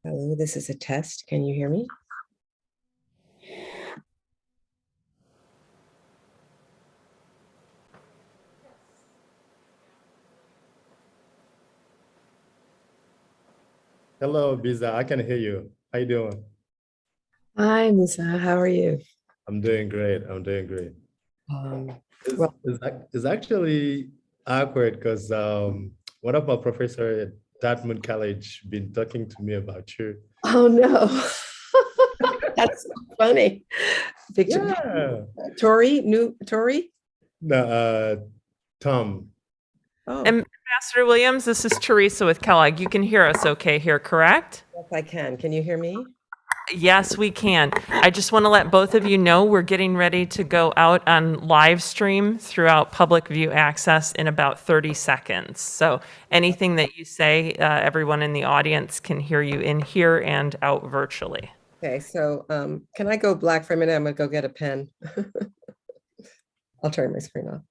Hello, this is a test. Can you hear me? Hello, Biza. I can hear you. How you doing? Hi, Musa. How are you? I'm doing great. I'm doing great. Um, It's, well, it's actually awkward because one of my professor at Dartmouth College been talking to me about you. oh no, that's so funny. Victor, Yeah. Tori? No, Tom. Oh, Ambassador Williams, this is Teresa with Kellogg. You can hear us okay here, correct? yes, I can. Can you hear me? Yes, we can. I just want to let both of you know we're getting ready to go out on live stream throughout public view access in about 30 seconds. So anything that you say, everyone in the audience can hear you in here and out virtually. Okay, so can I go black for a minute? I'm gonna go get a pen. I'll turn my screen off.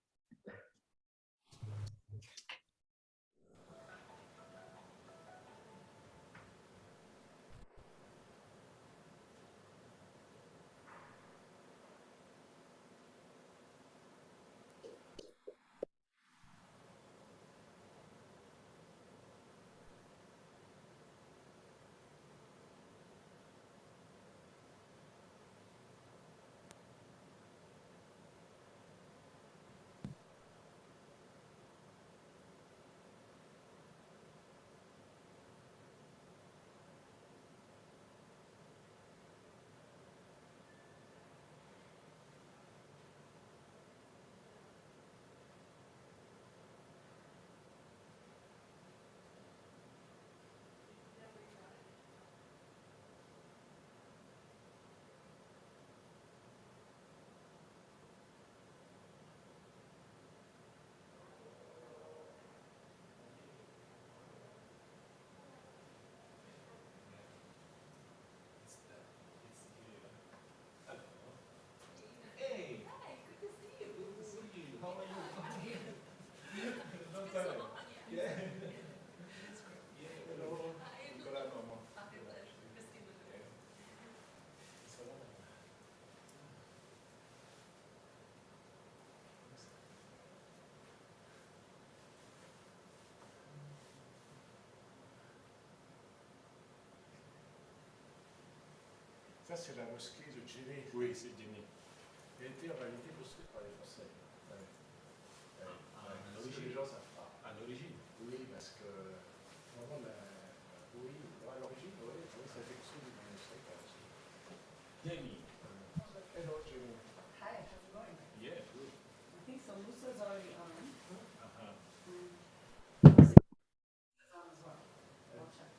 Ça, c'est la mosquée de Djenné. Oui, c'est Djenné. Elle a été en réalité construite par les Français. Ouais. À l'origine, les gens savent pas. À l'origine. Oui, parce que vraiment, oui, à l'origine, oui, ça a été construit dans les Français par les Français. Djenné. Hello, Djenné. Hi, how's it going? Yeah, good. I think so. Musa's already on. Uh-huh. Musa's on as well. I'll check.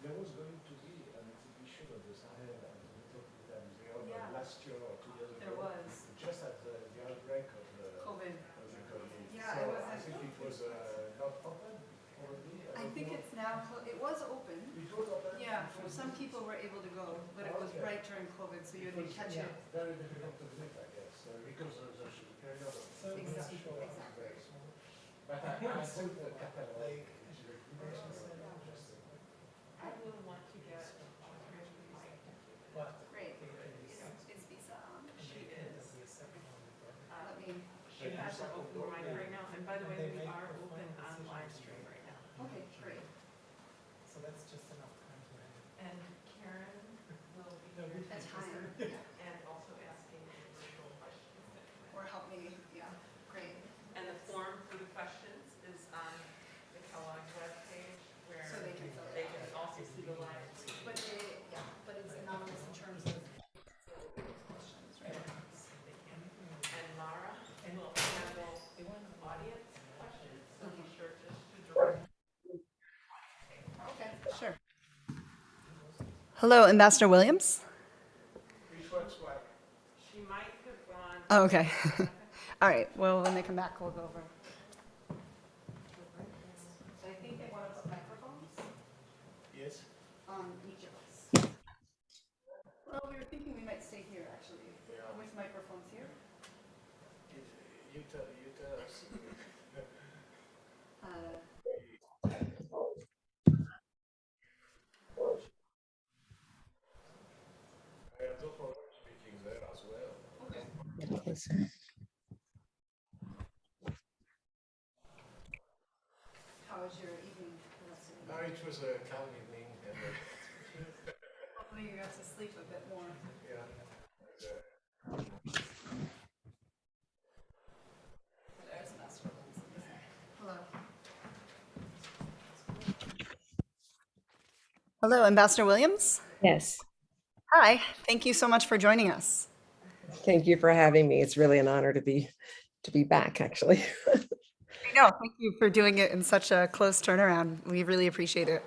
There was going to be an exhibition of the Sahel at the Metropolitan Museum last year or 2 years ago. There was. Just at the outbreak of the COVID. COVID. Yeah, so it was. I think it was not open already. I think it's now, it was open. It was open. Yeah, some people were able to go, but it was right during COVID, so you had to catch it. Very difficult to visit, I guess, because of the period of Exactly. But I think the catalog I will want to get. Great. Is Visa on? She is. Let me, She has her open mic right now, and by the way, we are open on live stream right now. okay, great. So that's just enough time to end. And Karen will be here A time, yeah. and also asking individual questions that come in. Or help me, yeah, great. And the form for the questions is on the Kellogg webpage where So they can fill it they out. can also see the live. But it's anonymous in terms of questions, right? And Mara will handle audience questions, so be sure just to direct. Okay, sure. Hello, Ambassador Williams. which one's what? She might have gone. Oh, okay. All right, well, when they come back, we'll go over. So I think they want to put microphones Yes. on each of us. Well, we were thinking we might stay here, actually, with microphones here. You tell us. closer. How was your evening? It was a calm evening. And, Hopefully you got to sleep a bit more. yeah. There's Master Williams. Hello. Hello, Ambassador Williams. Yes. Hi, thank you so much for joining us. Thank you for having me. It's really an honor to be back, actually. No, thank you for doing it in such a close turnaround. We really appreciate it.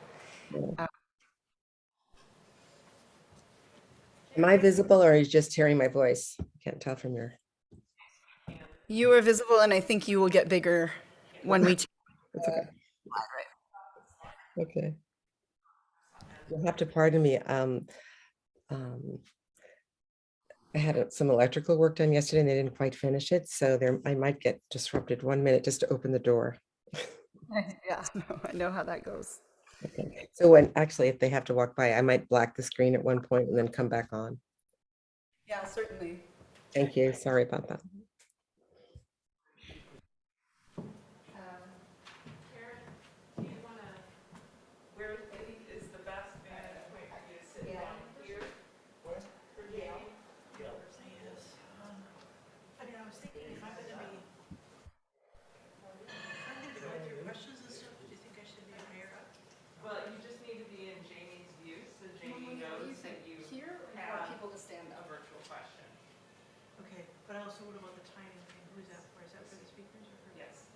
Am I visible or are you just hearing my voice? I can't tell from your. You are visible, and I think you will get bigger when we. It's okay. Okay. You'll have to pardon me. I had some electrical work done yesterday and they didn't quite finish it. So I might get disrupted 1 minute just to open the door. Yeah, no, I know how that goes. Okay. So if they have to walk by, I might black the screen at one point and then come back on. Yeah, certainly. Thank you. Sorry about that. Karen, do you want to, where is the best vantage point for you to sit down here? Where? For Gail? I mean, I was thinking if I'm going to be going through questions and stuff, do you think I should be higher up? Well, you just need to be in Jamie's view, so Jamie knows that you Here, or you want people to stand a up? virtual question. Okay, but also what about the timing? Okay, who's that for? Is that for the speakers or for? Yes.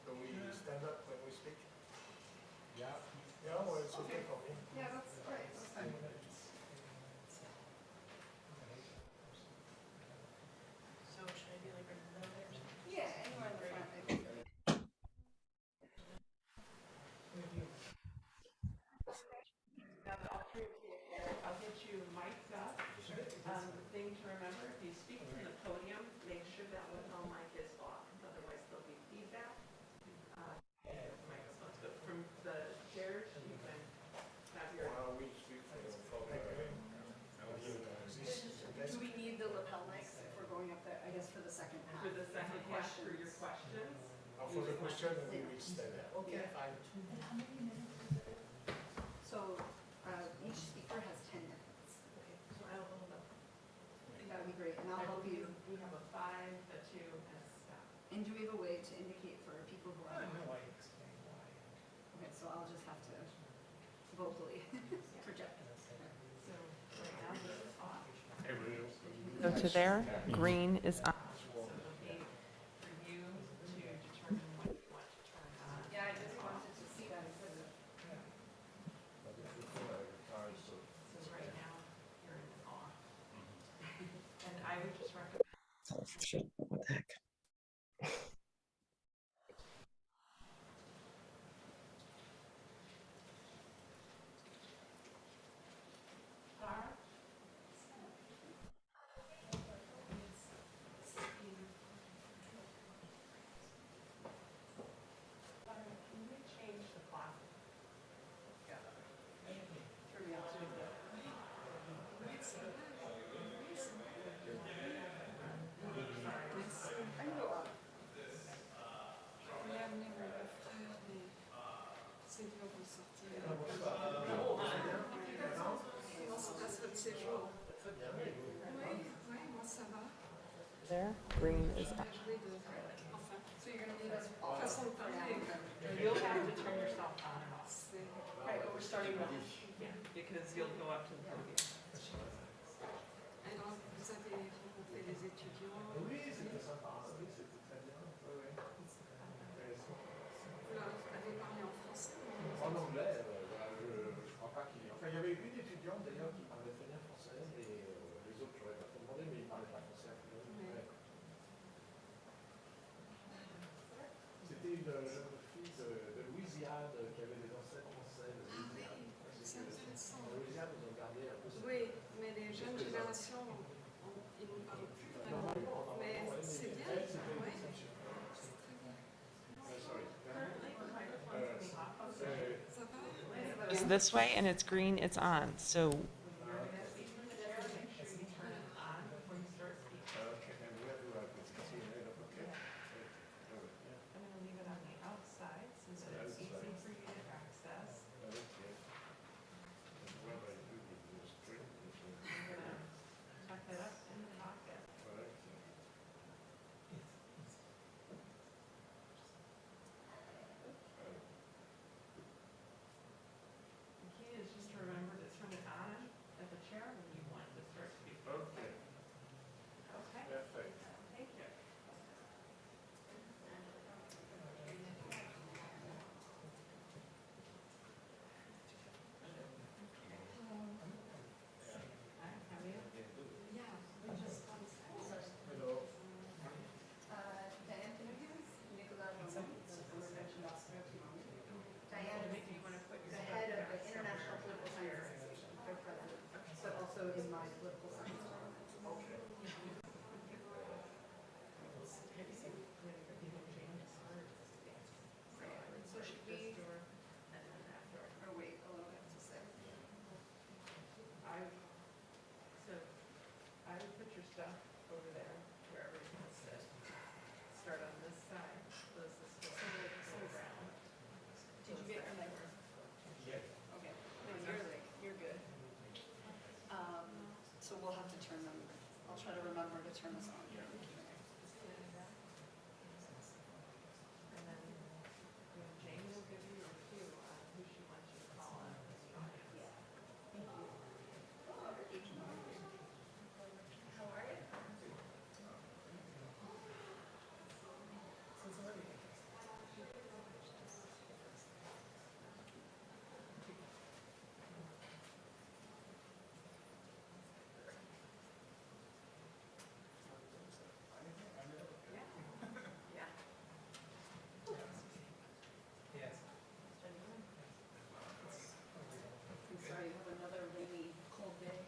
Do we stand up when we speak? Yeah. Yeah, well, it's okay for me. Yeah, that's great. That's fine. So should I be like right in the middle there or something? Yeah, anywhere in the front, I think. Now, I'll get you mic'd up. Thing to remember, if you speak from the podium, make sure that lapel mic is off, otherwise there'll be feedback. Microphones, but from the chairs, you can have your. We speak from Do we need the lapel mics if we're going up there, I guess, for the second half? For the second half, for your questions. For the question, we will stand up. Okay, fine. So, each speaker has 10 minutes. Okay, so I'll hold up. That would be great, and I'll help you. We have a 5, a 2, and a stop. And do we have a way to indicate for people who are? No, I explained why. Okay, so I'll just have to vocally project. So right now this is off. Go to there, green is on. So it'll be for you to determine what you want to turn on. Yeah, I just wanted to see that. So right now, you're in off. And I would just recommend. Oh, shit. What the heck? Change the clock. There, green is up. So you're gonna leave us off for now? You'll have to turn yourself on and off. Right, but we're starting with. Yeah, because you'll go up to the podium. Alors, vous avez rencontré des étudiants? Oui, c'était sympa. Oui, c'était très bien. Oui, oui. Vous leur avez parlé en français? En anglais, je crois pas qu'il y ait. Enfin, il y avait une étudiante d'ailleurs qui parlait très bien français, mais les autres, je n'aurais pas trop demandé, mais ils ne parlaient pas français. Ouais. C'était une jeune fille de Louisiane qui avait des ancêtres français. De Louisiane. C'est intéressant. En Louisiane, ils ont gardé un peu ça. Oui, mais les jeunes générations, ils ne parlent plus vraiment. Mais c'est bien. Elle, c'était une Oui, exception. c'est très bien. Sorry. Ça va? It's this way and it's green, it's on. So stuff over there, where everything is set. Start on this side, so this is still around. Did you get your mic? Yeah. Okay, no, you're good. So we'll have to turn them, I'll try to remember to turn this on here. And then Jane will give you a cue on who she wants you to call on. Yeah. Thank you. How are you? Yeah. Yes. I'm sorry, you have another rainy, cold day.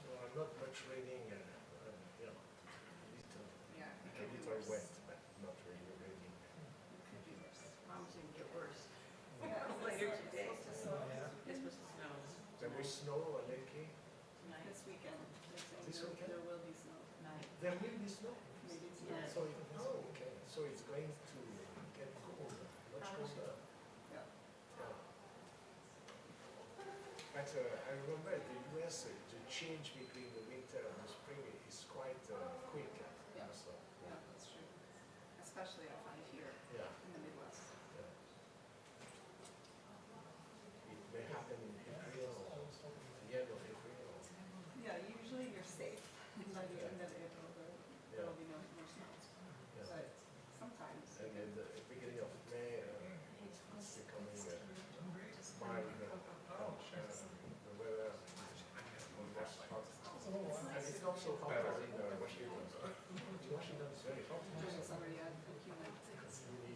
So I'm not much raining, you know, Yeah. a little wet, but not really raining. Could be worse. Promising to get worse. Yeah, Later today. It's supposed to snow It's supposed to snow There was snow lately. tonight. this weekend. They're saying This there- weekend? There will be snow. There will be snow. Maybe it's Yeah. not. So okay. So it's going to get cold, much colder. Yeah. Yeah. But I remember the US, the change between the winter and the spring is quite quick. Yeah. So, Yeah, that's true. Especially I find here yeah, in the Midwest. yeah. It may happen in April or the end of April. Or, Yeah, usually you're safe by the end of April, there will be no snow. yeah. But sometimes. And then the beginning of May, it's becoming mild. The weather was hot. And it's not so hot as in Washington. In Washington, it's very hot. During the summer, yeah, and humid. It's really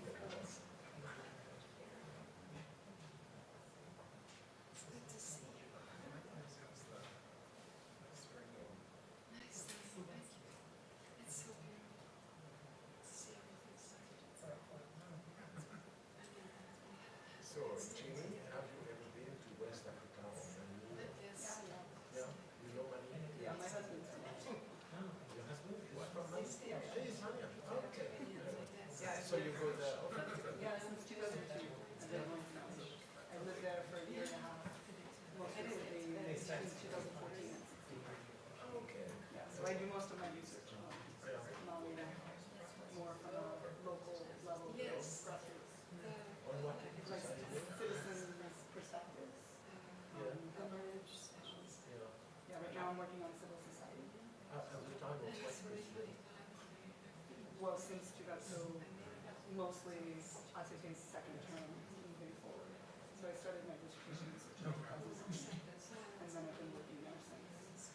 It's so beautiful to see everything started. So, Jimmy, have you ever been to West Africa or Mali? Yes. Yeah, you know Mali? Yeah, my husband's from there. Your husband? What from Mali? He's Malian. Okay. Yeah, So you go there often? Yeah, since 2002. And then I lived there for a year and a half. Most recently, since 2014 and 16. Okay. Yeah, so I do most of my research on Mali, more from a local level, Yes. grassroots. On what? Like citizens' perspectives, village. Yeah. Yeah, right now I'm working on civil society. At the time of what? Well, since 2000, so mostly Asif's second term moving forward. So I started my dissertation research in 2006, and then I've been working there since.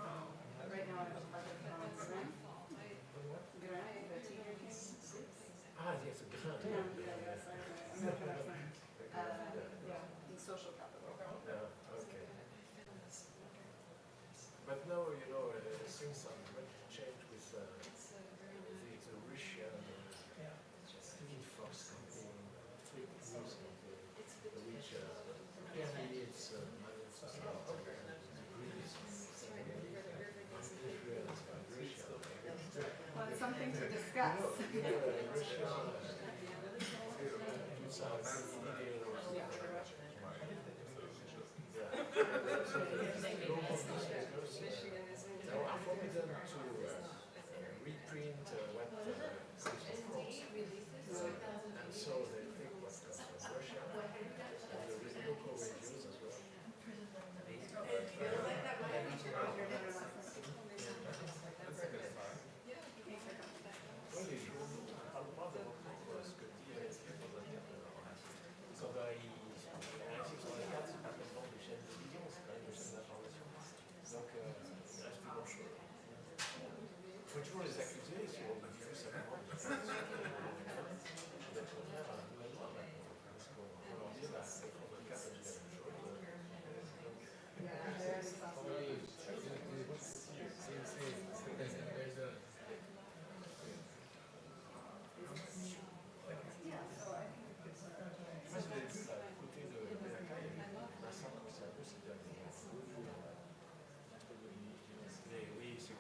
But right now I have a project on Grant, the Tiger King. Ah, yes, a grand. Yeah, sorry, American accent. Yeah, in social capital. Yeah, okay. But now, you know, things are much changed with the Russian Fox campaign, fake news campaign, which apparently it's Malian society really influenced by Russia. Well, it's something to discuss. Russia Yeah. Now, I forbidden to reprint what comes from France. And so they think what comes from Russia and the local reviews as well. Quindi il modo parce que quand il réagit sur les cartes, c'est pas tellement des chaînes de télévision, c'est quand même des chaînes d'information. Donc il ne reste plus grand-chose. Il faut toujours les accuser si on diffuse simplement des informations. D'être contraire à la nouvelle loi maintenant. Parce qu'on leur dit, bah, c'est pour votre cas, ça dit la même chose. Moi, je l'ai vu là, à côté de Belaka, il y avait un centre qui s'est un peu ces derniers. Mais oui, c'est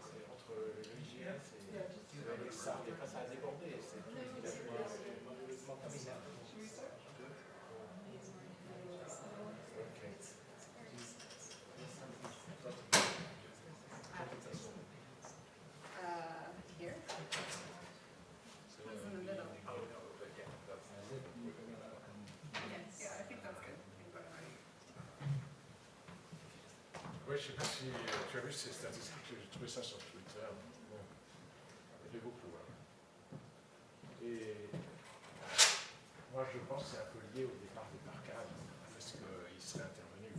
Ouais, je sais pas si tu as vu ces statistiques, j'ai trouvé ça sur Twitter. Bon, il y avait beaucoup. Hein. Et moi, je pense que c'est un peu lié au départ de Barkan, parce qu'il serait intervenu.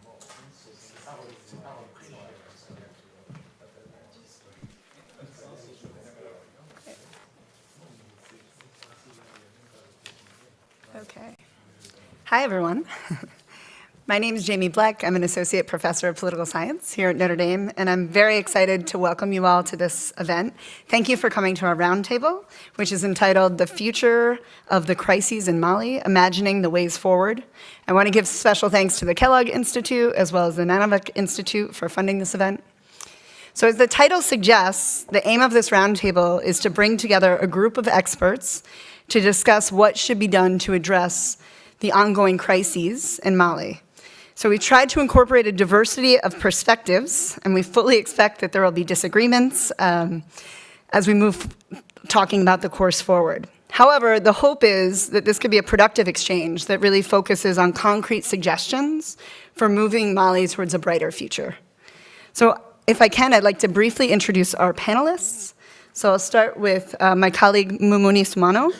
Bon, c'est pas repris. Okay. Hi, everyone. My name is Jamie Bleck. I'm an associate professor of political science here at Notre Dame, and I'm very excited to welcome you all to this event. Thank you for coming to our roundtable, which is entitled The Future of the Crises in Mali, Imagining the Ways Forward. I want to give special thanks to the Kellogg Institute as well as the Nanovic Institute for funding this event. So as the title suggests, the aim of this roundtable is to bring together a group of experts to discuss what should be done to address the ongoing crises in Mali. So we tried to incorporate a diversity of perspectives, and we fully expect that there will be disagreements as we move talking about the course forward. However, the hope is that this could be a productive exchange that really focuses on concrete suggestions for moving Mali towards a brighter future. So if I can, I'd like to briefly introduce our panelists. So I'll start with my colleague Mumuni Sumano,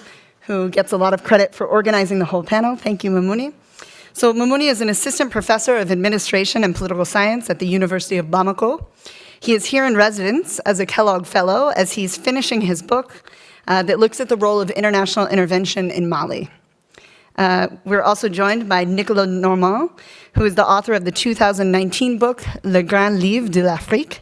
who gets a lot of credit for organizing the whole panel. Thank you, Mumuni. So Mumuni is an assistant professor of administration and political science at the University of Bamako. He is here in residence as a Kellogg Fellow as he's finishing his book that looks at the role of international intervention in Mali. We're also joined by Nicolas Normand, who is the author of the 2019 book, Le Grand Livre de l'Afrique.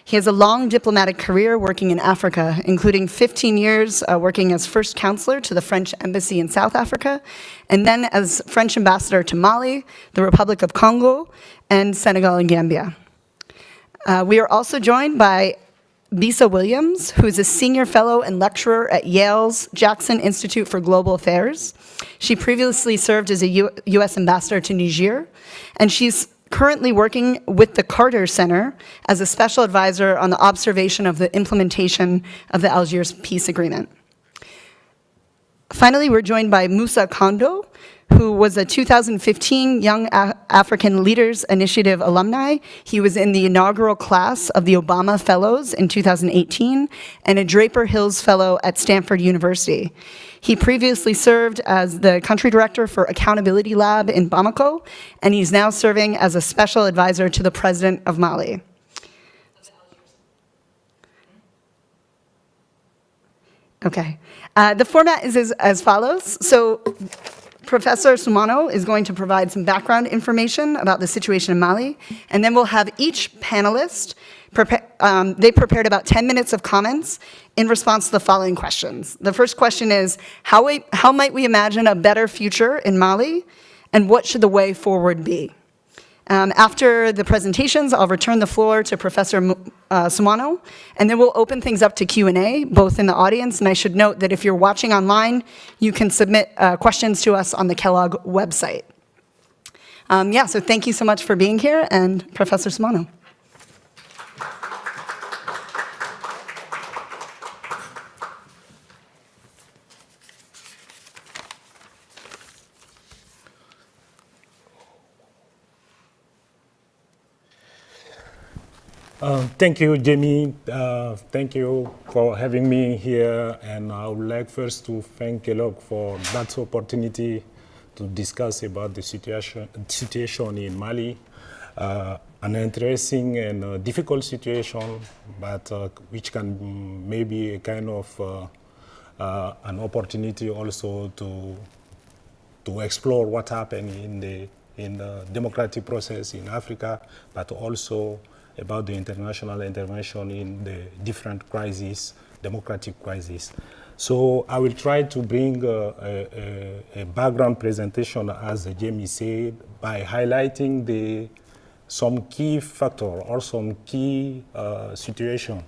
He has a long diplomatic career working in Africa, including 15 years working as first counselor to the French embassy in South Africa, and then as French ambassador to Mali, the Republic of Congo, and Senegal and Gambia. We are also joined by Bisa Williams, who is a senior fellow and lecturer at Yale's Jackson Institute for Global Affairs. She previously served as a U.S. ambassador to Niger, and she's currently working with the Carter Center as a special advisor on the observation of the implementation of the Algiers peace agreement. Finally, we're joined by Musa Kondo, who was a 2015 Young African Leaders Initiative alumni. He was in the inaugural class of the Obama Fellows in 2018 and a Draper Hills Fellow at Stanford University. He previously served as the country director for Accountability Lab in Bamako, and he's now serving as a special advisor to the president of Mali. Okay. The format is as follows. So Professor Sumano is going to provide some background information about the situation in Mali, and then we'll have each panelist they prepared about 10 minutes of comments in response to the following questions. The first question is, how might we imagine a better future in Mali, and what should the way forward be? After the presentations, I'll return the floor to Professor Sumano, and then we'll open things up to Q&A, both in the audience, and I should note that if you're watching online, you can submit questions to us on the Kellogg website. So thank you so much for being here, and Professor Sumano. Thank you, Jamie. Thank you for having me here. And I would like first to thank Kellogg for that opportunity to discuss about the situation in Mali. An interesting and difficult situation, but which can maybe a kind of an opportunity also to explore what happened in the democratic process in Africa, but also about the international intervention in the different crises, democratic crises. So I will try to bring a background presentation, as Jamie said, by highlighting some key factor or some key situation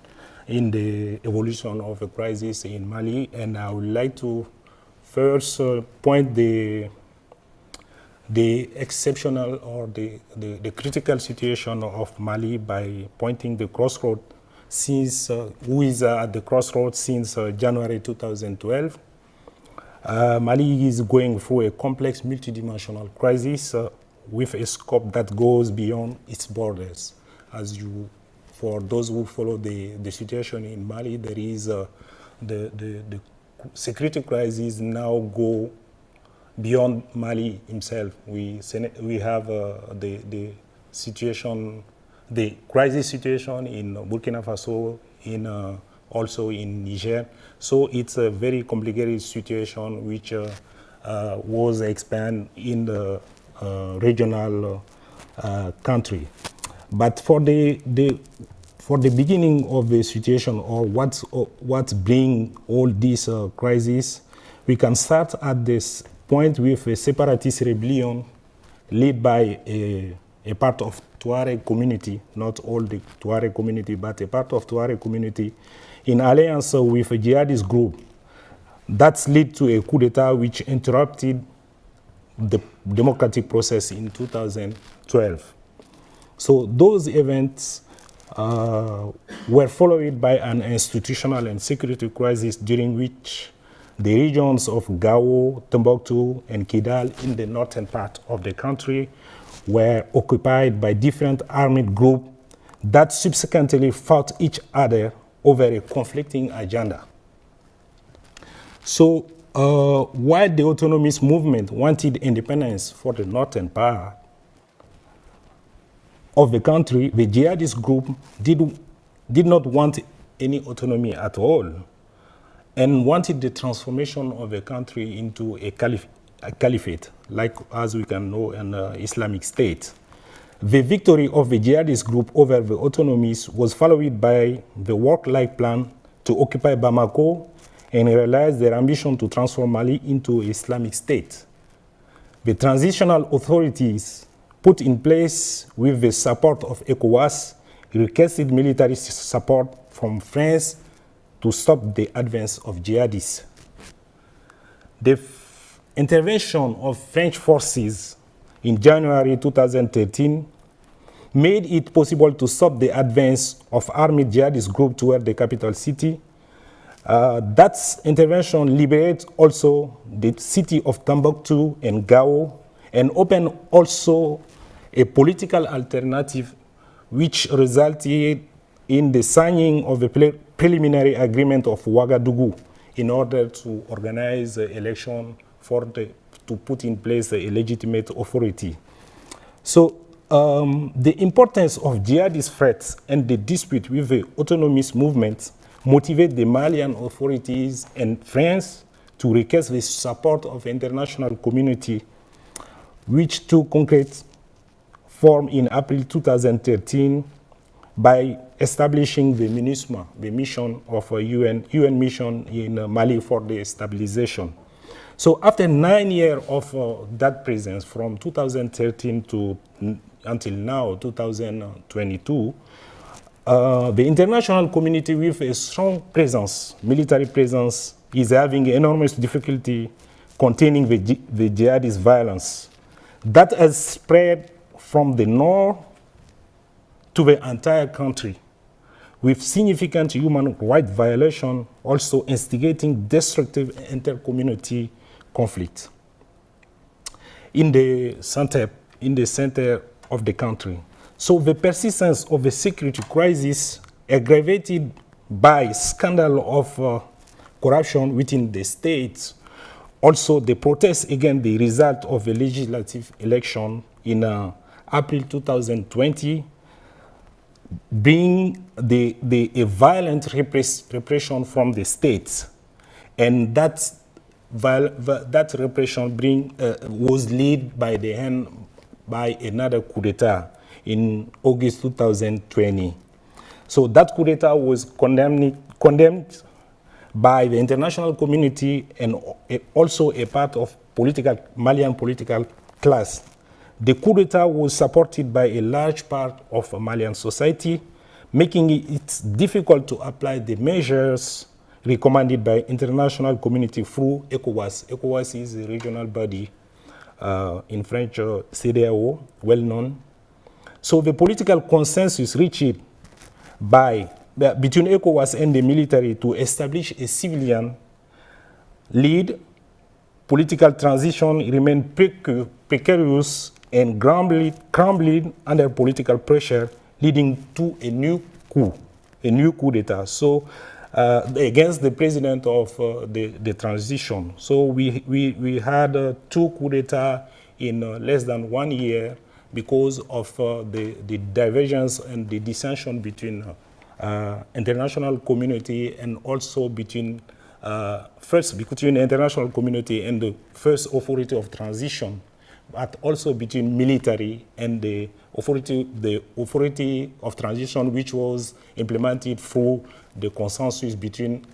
in the evolution of a crisis in Mali. And I would like to first point the exceptional or the critical situation of Mali by pointing the crossroad since, who is at the crossroads since January 2012. Mali is going through a complex multidimensional crisis with a scope that goes beyond its borders. For those who follow the situation in Mali, there is the security crisis now go beyond Mali himself. We have the situation, the crisis situation in Burkina Faso, also in Niger. So it's a very complicated situation which was expanded in the regional country. But for the beginning of the situation, or what's bring all these crises, we can start at this point with a separatist rebellion led by a part of Tuareg community, not all the Tuareg community, but a part of Tuareg community, in alliance with a jihadist group. That's led to a coup d'etat which interrupted the democratic process in 2012. So those events were followed by an institutional and security crisis during which the regions of Gao, Timbuktu, and Kidal in the northern part of the country were occupied by different armed groups that subsequently fought each other over a conflicting agenda. So while the autonomist movement wanted independence for the northern part of the country, the jihadist group did not want any autonomy at all and wanted the transformation of the country into a caliphate, like as we can know an Islamic state. The victory of the jihadist group over the autonomies was followed by the work-like plan to occupy Bamako and realize their ambition to transform Mali into an Islamic state. The transitional authorities put in place with the support of ECOWAS requested military support from France to stop the advance of jihadists. The intervention of French forces in January 2013 made it possible to stop the advance of armed jihadist groups toward the capital city. That intervention liberated also the city of Timbuktu and Gao and opened also a political alternative which resulted in the signing of the preliminary agreement of Ouagadougou in order to organize the election to put in place a legitimate authority. So the importance of jihadist threats and the dispute with the autonomist movement motivate the Malian authorities and France to request the support of the international community, which took concrete form in April 2013 by establishing the MINUSMA, the mission of a UN mission in Mali for the stabilization. So after 9 years of that presence, from 2013 to until now, 2022, the international community with a strong presence, military presence, is having enormous difficulty containing the jihadist violence. That has spread from the north to the entire country, with significant human rights violation also instigating destructive inter-community conflict in the center of the country. So the persistence of the security crisis, aggravated by scandal of corruption within the states, also the protests against the result of the legislative election in April 2020, bring a violent repression from the states, and that repression was led by another coup d'etat in August 2020. So that coup d'etat was condemned by the international community and also a part of Malian political class. The coup d'etat was supported by a large part of Malian society, making it difficult to apply the measures recommended by international community through ECOWAS. ECOWAS is a regional body, in French, CEDEAO, well known. So the political consensus reached between ECOWAS and the military to establish a civilian lead political transition remained precarious and crumbling under political pressure, leading to a new coup d'etat. So against the president of the transition. So we had 2 coups d'etat in less than 1 year because of the divergence and the dissension between international community and also between between the international community and the first authority of transition, but also between military and the authority of transition, which was implemented through the consensus between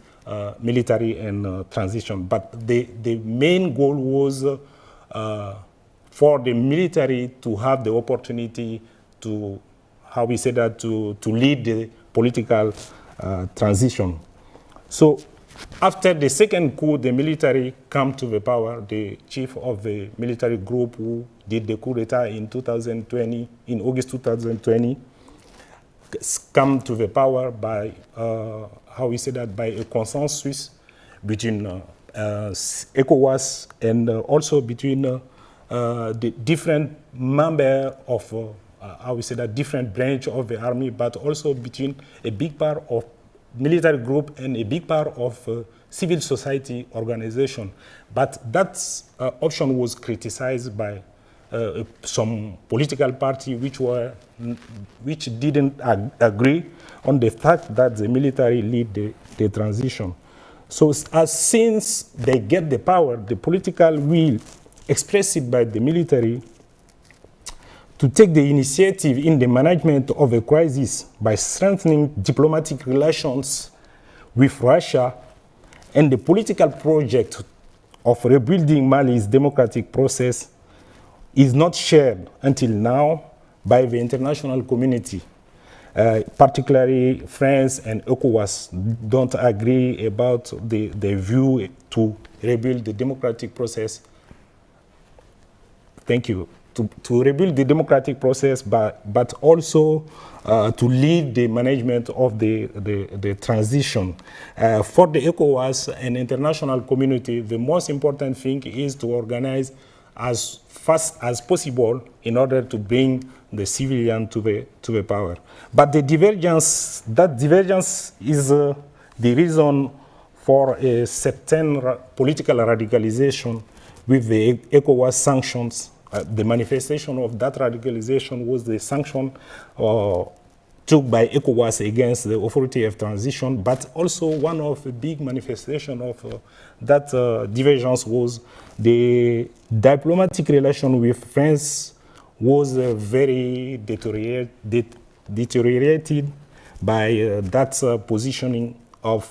military and transition. But the main goal was for the military to have the opportunity to, how we say that, to lead the political transition. So after the second coup, the military came to the power. The chief of the military group who did the coup d'etat in 2020, in August 2020, come to the power by, how we say that, by a consensus between ECOWAS and also between the different members of, how we say that, different branch of the army, but also between a big part of military group and a big part of civil society organization. But that option was criticized by some political party which didn't agree on the fact that the military lead the transition. So since they get the power, the political will expressed by the military to take the initiative in the management of a crisis by strengthening diplomatic relations with Russia, and the political project of rebuilding Mali's democratic process is not shared until now by the international community. Particularly France and ECOWAS don't agree about the view to rebuild the democratic process. Thank you. To rebuild the democratic process, but also to lead the management of the transition. For the ECOWAS and international community, the most important thing is to organize as fast as possible in order to bring the civilian to the power. But that divergence is the reason for a certain political radicalization with the ECOWAS sanctions. The manifestation of that radicalization was the sanction took by ECOWAS against the authority of transition, but also one of the big manifestations of that divergence was the diplomatic relation with France was very deteriorated by that positioning of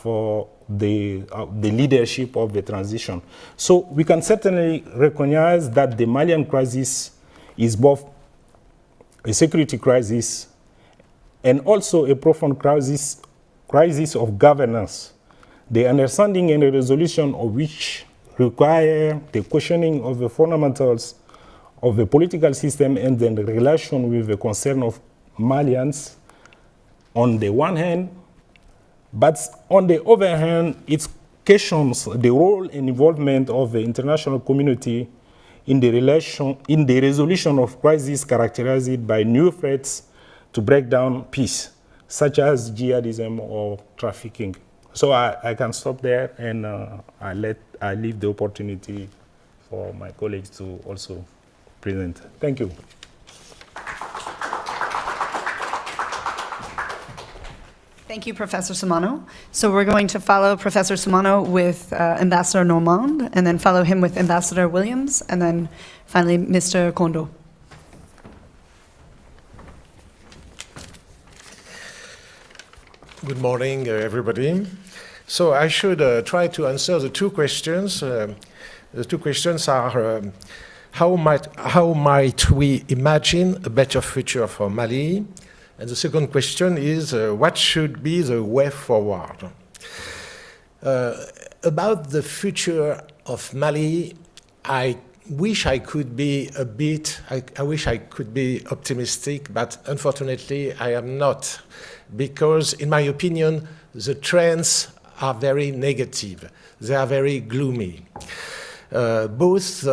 the leadership of the transition. So we can certainly recognize that the Malian crisis is both a security crisis and also a profound crisis of governance, the understanding and the resolution of which require the questioning of the fundamentals of the political system and then the relation with the concern of Malians on the one hand, but on the other hand, it questions the role and involvement of the international community in the resolution of crises characterized by new threats to break down peace, such as jihadism or trafficking. So I can stop there, and I leave the opportunity for my colleagues to also present. Thank you. Thank you, Professor Sumano. So we're going to follow Professor Sumano with Ambassador Normand, and then follow him with Ambassador Williams, and then finally Mr. Kondo. Good morning, everybody. So I should try to answer the two questions. The two questions are, how might we imagine a better future for Mali? And the second question is, what should be the way forward? About the future of Mali, I wish I could be I wish I could be optimistic, but unfortunately I am not, because in my opinion, the trends are very negative. They are very gloomy. both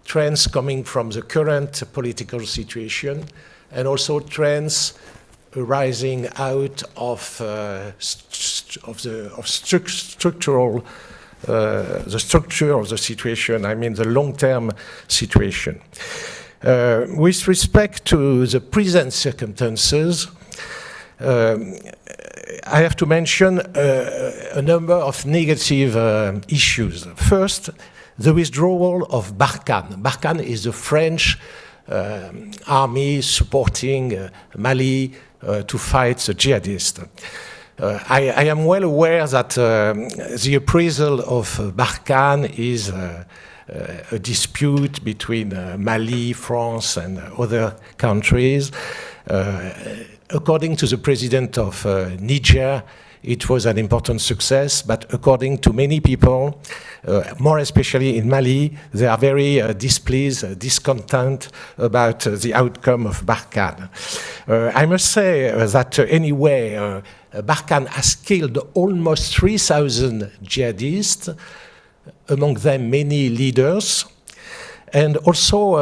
trends coming from the current political situation and also trends arising out of structural the structure of the situation, I mean the long-term situation. With respect to the present circumstances, I have to mention a number of negative issues. First, the withdrawal of Barkan. Barkan is the French army supporting Mali to fight the jihadists. I am well aware that the appraisal of Barkan is a dispute between Mali, France, and other countries. According to the president of Niger, it was an important success, but according to many people, more especially in Mali, they are very displeased, discontent about the outcome of Barkan. I must say that anyway, Barkan has killed almost 3,000 jihadists, among them many leaders, and also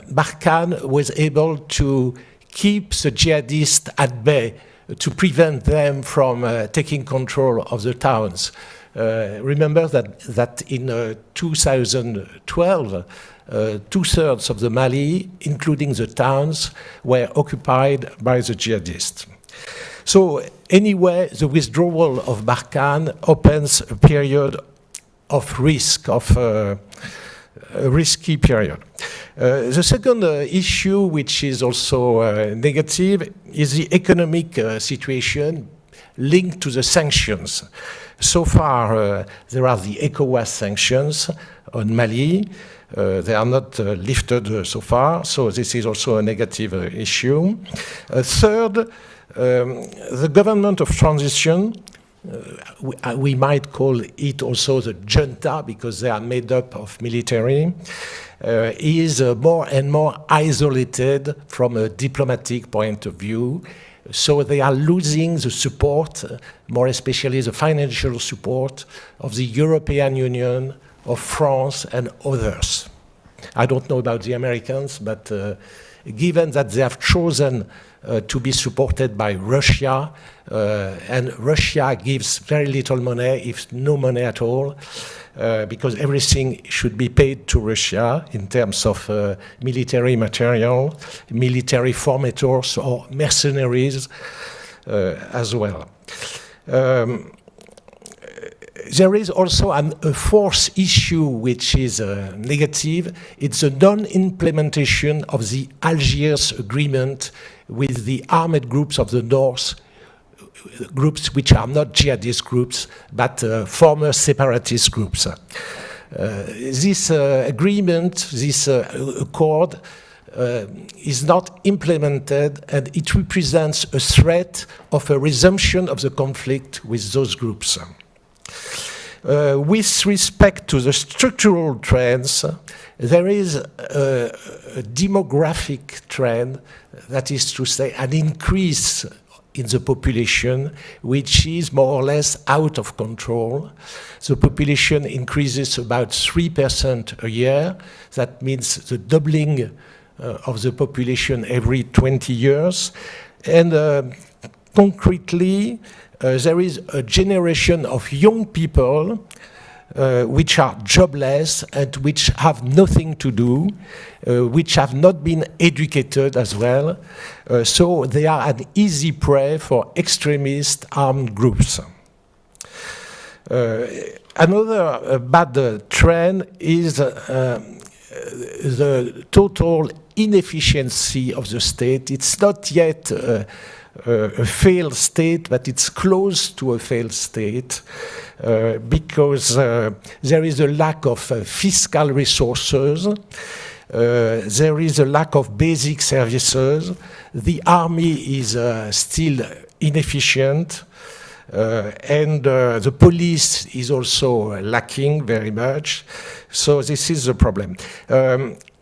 Barkan was able to keep the jihadists at bay to prevent them from taking control of the towns. Remember that in 2012, two-thirds of the Mali, including the towns, were occupied by the jihadists. So anyway, the withdrawal of Barkan opens a period of risk, of a risky period. The second issue, which is also negative, is the economic situation linked to the sanctions. So far, there are the ECOWAS sanctions on Mali. They are not lifted so far, so this is also a negative issue. Third, the government of transition, we might call it also the junta because they are made up of military, is more and more isolated from a diplomatic point of view. So they are losing the support, more especially the financial support of the European Union, of France and others. I don't know about the Americans, but given that they have chosen to be supported by Russia, and Russia gives very little money, if no money at all, because everything should be paid to Russia in terms of military material, military formators or mercenaries as well. There is also a fourth issue which is negative. It's the non-implementation of the Algiers agreement with the armed groups of the north, groups which are not jihadist groups, but former separatist groups. This agreement, this accord, is not implemented, and it represents a threat of a resumption of the conflict with those groups. With respect to the structural trends, there is a demographic trend, that is to say, an increase in the population, which is more or less out of control. The population increases about 3% a year. That means the doubling of the population every 20 years. And concretely, there is a generation of young people which are jobless and which have nothing to do, which have not been educated as well. So they are an easy prey for extremist armed groups. Another bad trend is the total inefficiency of the state. It's not yet a failed state, but it's close to a failed state because there is a lack of fiscal resources, there is a lack of basic services, the army is still inefficient, and the police is also lacking very much. So this is the problem.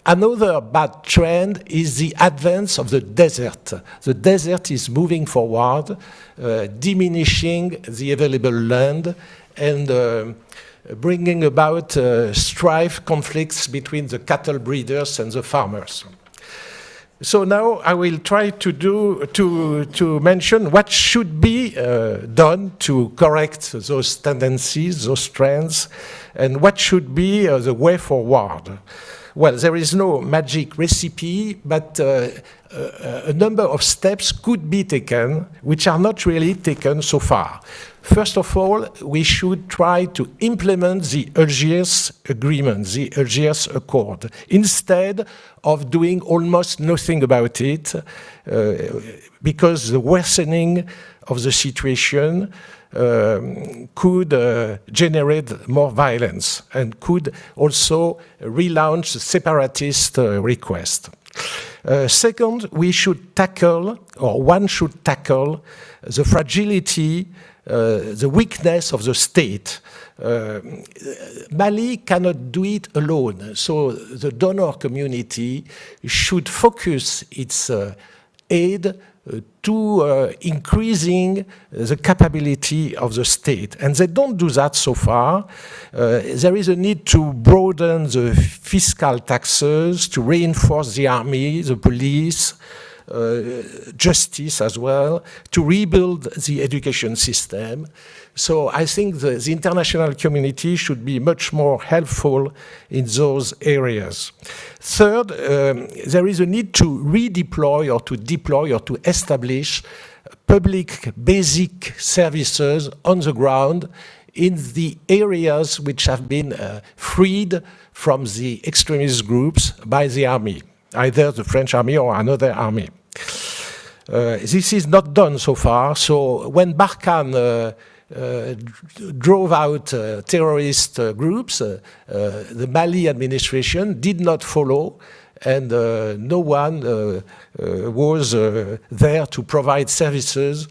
Another bad trend is the advance of the desert. The desert is moving forward, diminishing the available land, and bringing about strife, conflicts between the cattle breeders and the farmers. So now I will try to mention what should be done to correct those tendencies, those trends, and what should be the way forward. Well, there is no magic recipe, but a number of steps could be taken, which are not really taken so far. First of all, we should try to implement the Algiers Agreement, the Algiers Accord, instead of doing almost nothing about it, because the worsening of the situation could generate more violence and could also relaunch the separatist request. Second, we should tackle, or one should tackle, the fragility, the weakness of the state. Mali cannot do it alone, so the donor community should focus its aid to increasing the capability of the state. And they don't do that so far. There is a need to broaden the fiscal taxes, to reinforce the army, the police, justice as well, to rebuild the education system. So I think the international community should be much more helpful in those areas. Third, there is a need to redeploy or to deploy or to establish public basic services on the ground in the areas which have been freed from the extremist groups by the army, either the French army or another army. This is not done so far. So when Barkan drove out terrorist groups, the Mali administration did not follow, and no one was there to provide services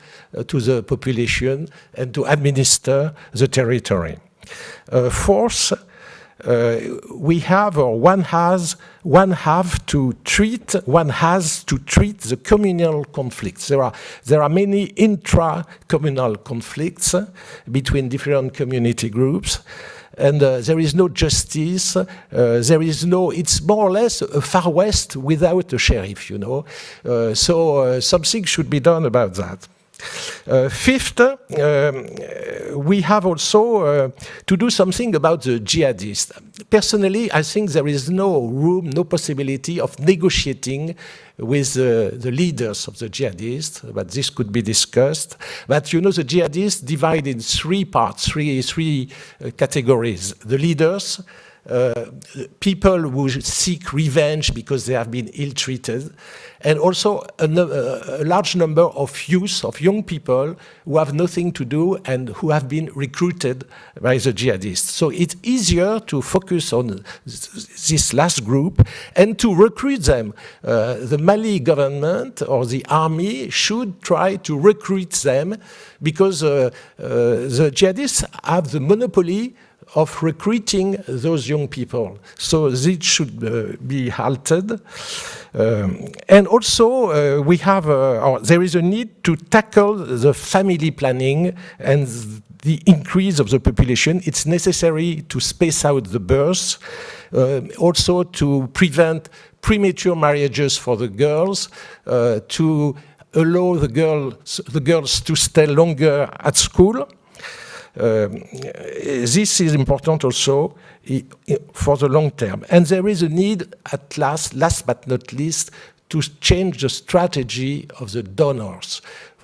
to the population and to administer the territory. Fourth, we have, or one has to treat the communal conflicts. There are many intra-communal conflicts between different community groups, and there is no justice. It's more or less a Far West without a sheriff, you know. So something should be done about that. Fifth, we have also to do something about the jihadists. Personally, I think there is no room, no possibility of negotiating with the leaders of the jihadists, but this could be discussed. But you know, the jihadists divide in three parts, three categories. The leaders, people who seek revenge because they have been ill-treated, and also a large number of youth, of young people who have nothing to do and who have been recruited by the jihadists. So it's easier to focus on this last group and to recruit them. The Mali government or the army should try to recruit them because the jihadists have the monopoly of recruiting those young people. So this should be halted. And also we have, there is a need to tackle the family planning and the increase of the population. It's necessary to space out the births, also to prevent premature marriages for the girls, to allow the girls to stay longer at school. This is important also for the long term. And there is a need, at last but not least, to change the strategy of the donors.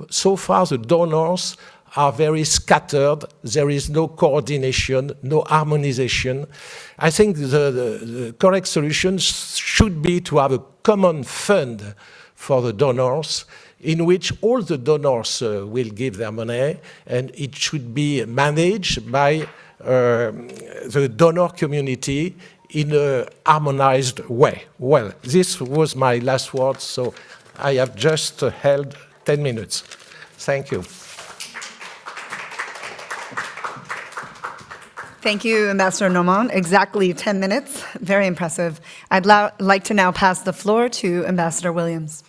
So far, the donors are very scattered. There is no coordination, no harmonization. I think the correct solution should be to have a common fund for the donors, in which all the donors will give their money, and it should be managed by the donor community in a harmonized way. Well, this was my last word, so I have just held 10 minutes. Thank you. Thank you, Ambassador Normand. Exactly 10 minutes. Very impressive. I'd like to now pass the floor to Ambassador Williams.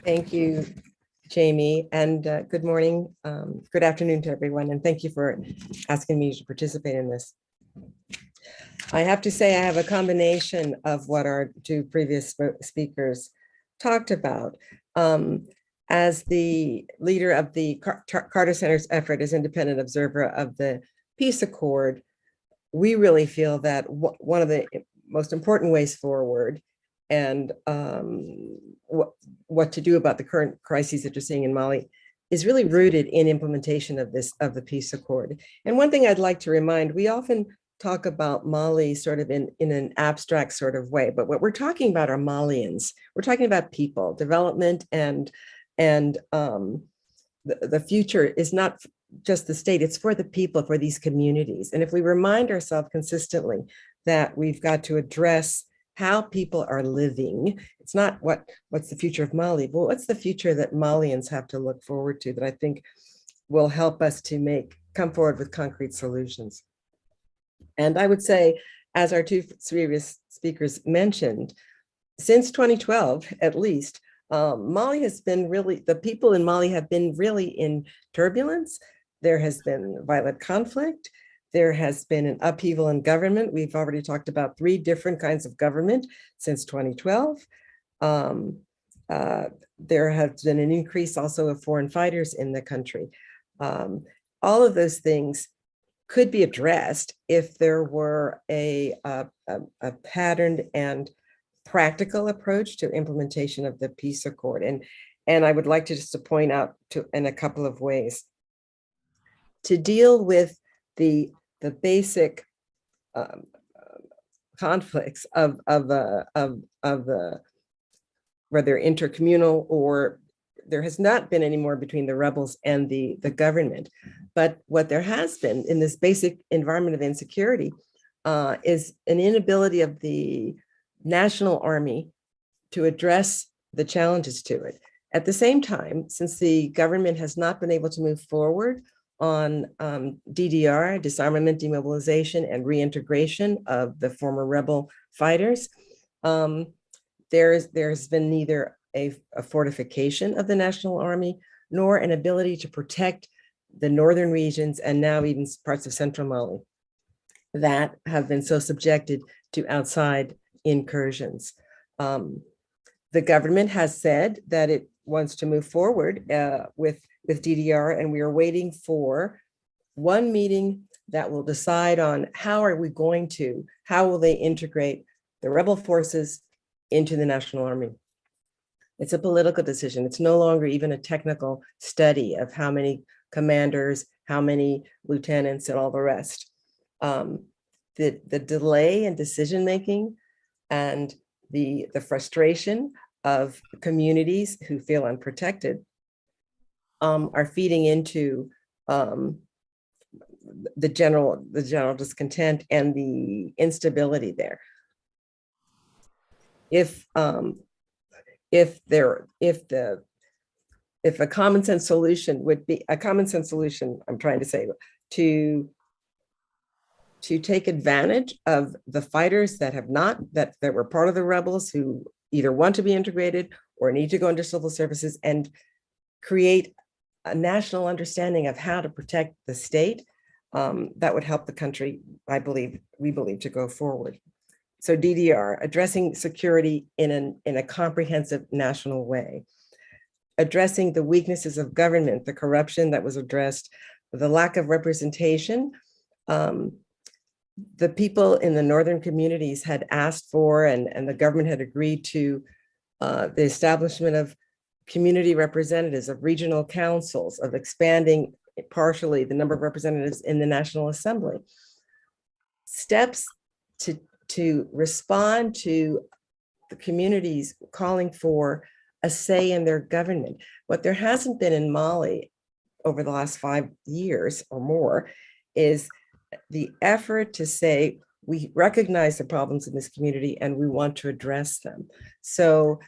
Thank you, Jamie, and good morning, good afternoon to everyone, and thank you for asking me to participate in this. I have to say I have a combination of what our two previous speakers talked about. As the leader of the Carter Center's effort as independent observer of the peace accord, we really feel that one of the most important ways forward and what to do about the current crises that you're seeing in Mali is really rooted in implementation of the peace accord. And one thing I'd like to remind, we often talk about Mali sort of in an abstract sort of way, but what we're talking about are Malians. We're talking about people, development, and the future is not just the state, it's for the people, for these communities. And if we remind ourselves consistently that we've got to address how people are living, it's not what's the future of Mali, but what's the future that Malians have to look forward to that I think will help us to come forward with concrete solutions. And I would say, as our two previous speakers mentioned, since 2012, at least, Mali has been really, the people in Mali have been really in turbulence. There has been violent conflict. There has been an upheaval in government. We've already talked about 3 different kinds of government since 2012. There has been an increase also of foreign fighters in the country. All of those things could be addressed if there were a patterned and practical approach to implementation of the peace accord. And I would like to just to point out in a couple of ways. To deal with the basic conflicts of the whether intercommunal or there has not been any more between the rebels and the government. But what there has been in this basic environment of insecurity is an inability of the national army to address the challenges to it. At the same time, since the government has not been able to move forward on DDR, disarmament, demobilization, and reintegration of the former rebel fighters, there's been neither a fortification of the national army nor an ability to protect the northern regions and now even parts of central Mali that have been so subjected to outside incursions. The government has said that it wants to move forward with DDR, and we are waiting for one meeting that will decide on how will they integrate the rebel forces into the national army. It's a political decision. It's no longer even a technical study of how many commanders, how many lieutenants, and all the rest. The delay in decision-making and the frustration of communities who feel unprotected are feeding into the general discontent and the instability there. If a common sense solution would be I'm trying to say, to take advantage of the fighters that were part of the rebels who either want to be integrated or need to go into civil services and create a national understanding of how to protect the state, that would help the country, we believe, to go forward. So DDR, addressing security in a comprehensive national way, addressing the weaknesses of government, the corruption that was addressed, the lack of representation. The people in the northern communities had asked for, and the government had agreed to, the establishment of community representatives, of regional councils, of expanding partially the number of representatives in the National Assembly. Steps to respond to the communities calling for a say in their government. What there hasn't been in Mali over the last 5 years or more is the effort to say, we recognize the problems in this community and we want to address them. So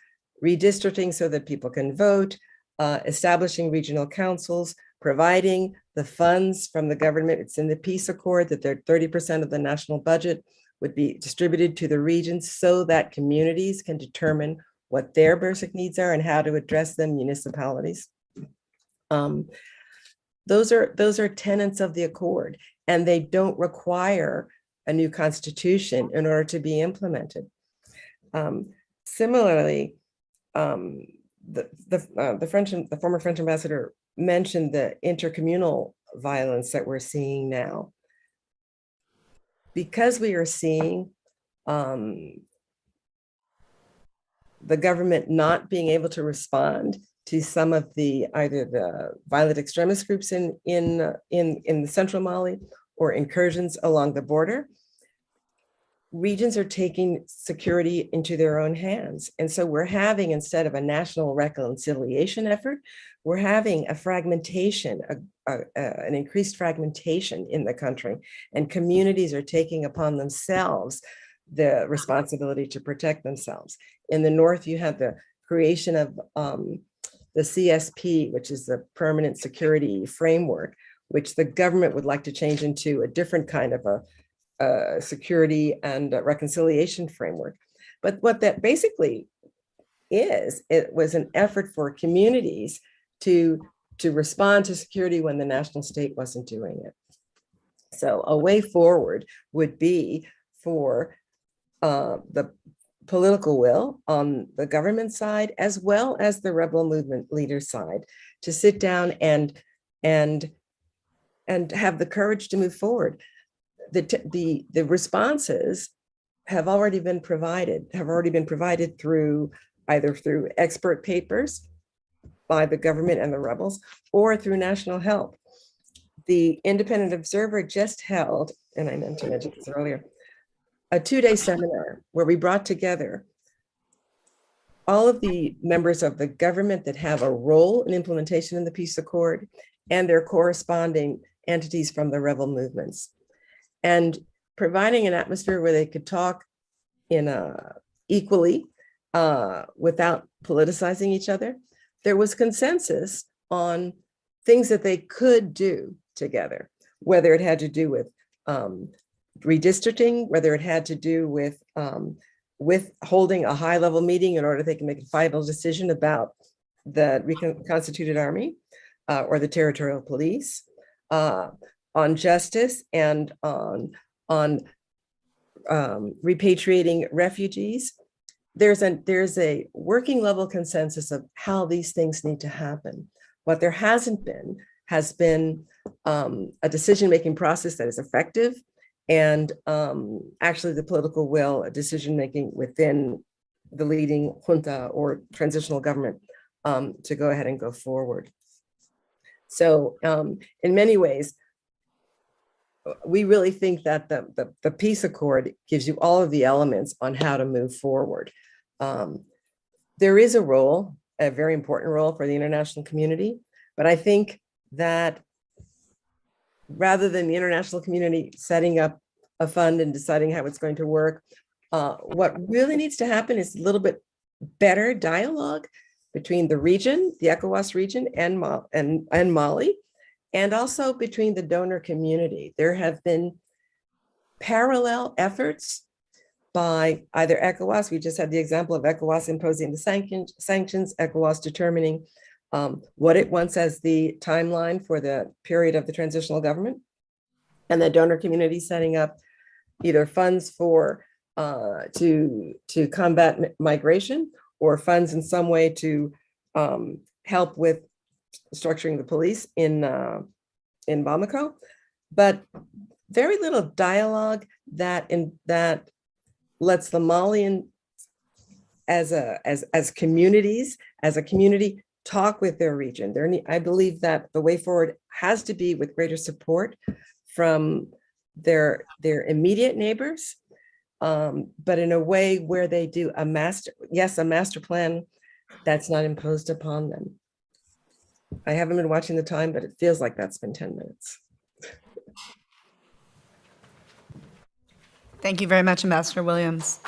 redistricting so that people can vote, establishing regional councils, providing the funds from the government. It's in the peace accord that 30% of the national budget would be distributed to the regions so that communities can determine what their basic needs are and how to address them, municipalities. Those are tenets of the accord, and they don't require a new constitution in order to be implemented. Similarly, the former French ambassador mentioned the intercommunal violence that we're seeing now. Because we are seeing the government not being able to respond to some of the either the violent extremist groups in the central Mali or incursions along the border, regions are taking security into their own hands. And so we're having, instead of a national reconciliation effort, we're having a fragmentation, an increased fragmentation in the country, and communities are taking upon themselves the responsibility to protect themselves. In the north, you have the creation of the CSP, which is the Permanent Security Framework, which the government would like to change into a different kind of a security and reconciliation framework. But what that basically is, it was an effort for communities to respond to security when the national state wasn't doing it. So a way forward would be for the political will on the government side, as well as the rebel movement leader side, to sit down and have the courage to move forward. The responses have already been provided through either through expert papers by the government and the rebels, or through national help. The Independent Observer just held, and I meant to mention this earlier, a 2-day seminar where we brought together all of the members of the government that have a role in implementation in the peace accord and their corresponding entities from the rebel movements, and providing an atmosphere where they could talk in equally without politicizing each other. There was consensus on things that they could do together, whether it had to do with redistricting, whether it had to do with holding a high-level meeting in order they can make a final decision about the reconstituted army or the territorial police, on justice, and on repatriating refugees. There's a working level consensus of how these things need to happen. What there hasn't been has been a decision-making process that is effective, and actually the political will, a decision-making within the leading junta or transitional government to go ahead and go forward. So in many ways, we really think that the peace accord gives you all of the elements on how to move forward. There is a role, a very important role for the international community, but I think that rather than the international community setting up a fund and deciding how it's going to work, what really needs to happen is a little bit better dialogue between the region, the ECOWAS region, and Mali, and also between the donor community. There have been parallel efforts by either ECOWAS, we just had the example of ECOWAS imposing the sanctions, ECOWAS determining what it wants as the timeline for the period of the transitional government, and the donor community setting up either funds for to combat migration, or funds in some way to help with structuring the police in Bamako, but very little dialogue that lets the Malian as a community talk with their region. I believe that the way forward has to be with greater support from their immediate neighbors, but in a way where they do a master plan that's not imposed upon them. I haven't been watching the time, but it feels like that's been 10 minutes. Thank you very much, Ambassador Williams.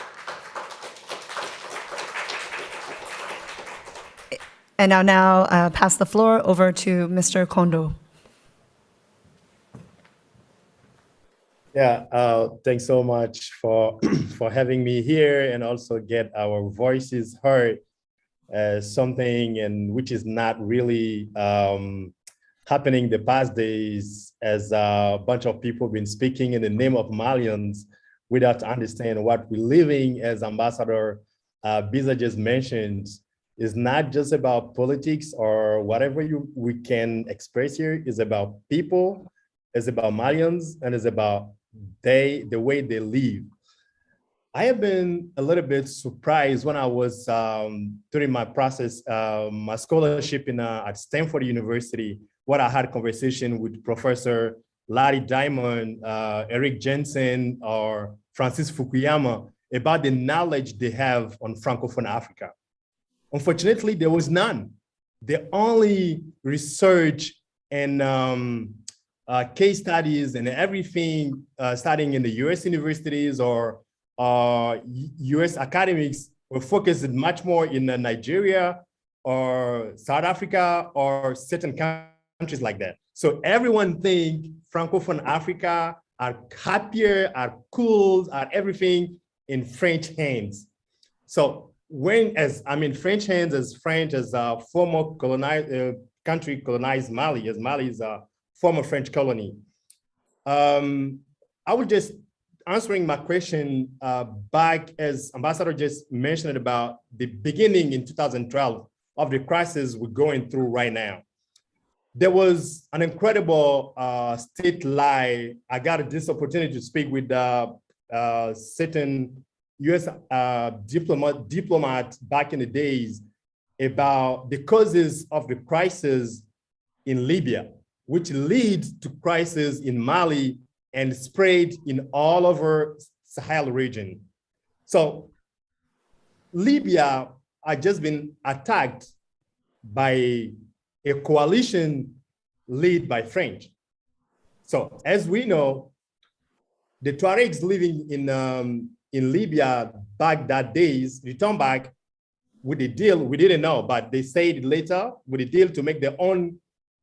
And I'll now pass the floor over to Mr. Kondo. Yeah, thanks so much for having me here, and also get our voices heard as something and which is not really happening the past days, as a bunch of people been speaking in the name of Malians without understanding what we're living, as Ambassador Biza just mentioned, is not just about politics or whatever we can express here. Is about people, it's about Malians, and it's about the way they live. I have been a little bit surprised when I was during my process, my scholarship at Stanford University, what I had conversation with Professor Larry Diamond, Eric Jensen, or Francis Fukuyama about the knowledge they have on Francophone Africa. Unfortunately, there was none. The only research and case studies and everything studying in the US universities or US academics were focused much more in Nigeria or South Africa or certain countries like that. So everyone think Francophone Africa are happier, are cool, are everything in French hands. So French hands as French as a former colonized country colonized Mali, as Mali is a former French colony. I would just answering my question back as Ambassador just mentioned about the beginning in 2012 of the crisis we're going through right now. There was an incredible state lie. I got this opportunity to speak with certain US diplomat back in the days about the causes of the crisis in Libya, which leads to crisis in Mali and spread in all over Sahel region. So Libya had just been attacked by a coalition led by French. So as we know, the Tuaregs living in Libya back that days returned back with a deal we didn't know, but they said later with a deal to make their own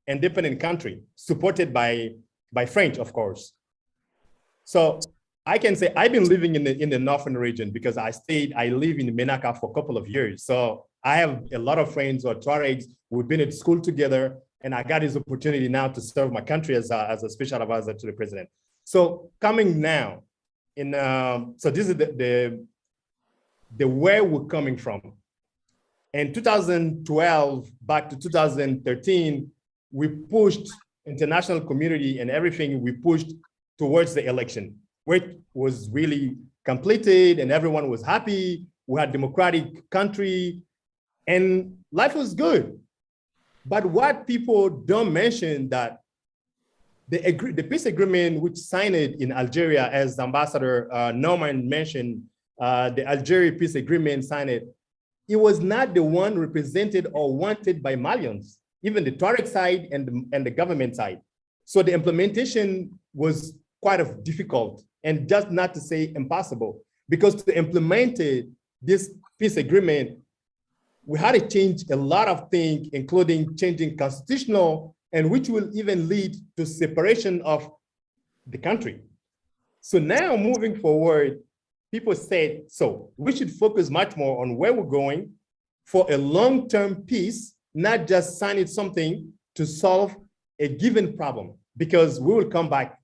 independent country, supported by French, of course. So I can say I've been living in the northern region because I live in Menaka for a couple of years. So I have a lot of friends who are Tuaregs. We've been at school together, and I got this opportunity now to serve my country as a special advisor to the president. So coming now, so this is the where we're coming from. In 2012, back to 2013, we pushed international community and everything, we pushed towards the election, which was really completed and everyone was happy. We had democratic country and life was good. But what people don't mention that the peace agreement which signed in Algeria, as Ambassador Norman mentioned, the Algeria peace agreement signed it was not the one represented or wanted by Malians, even the Tuareg side and the government side. So the implementation was quite difficult, and just not to say impossible, because to implement this peace agreement, we had to change a lot of things, including changing constitutional, and which will even lead to separation of the country. So now moving forward, people said, so we should focus much more on where we're going for a long-term peace, not just signing something to solve a given problem, because we will come back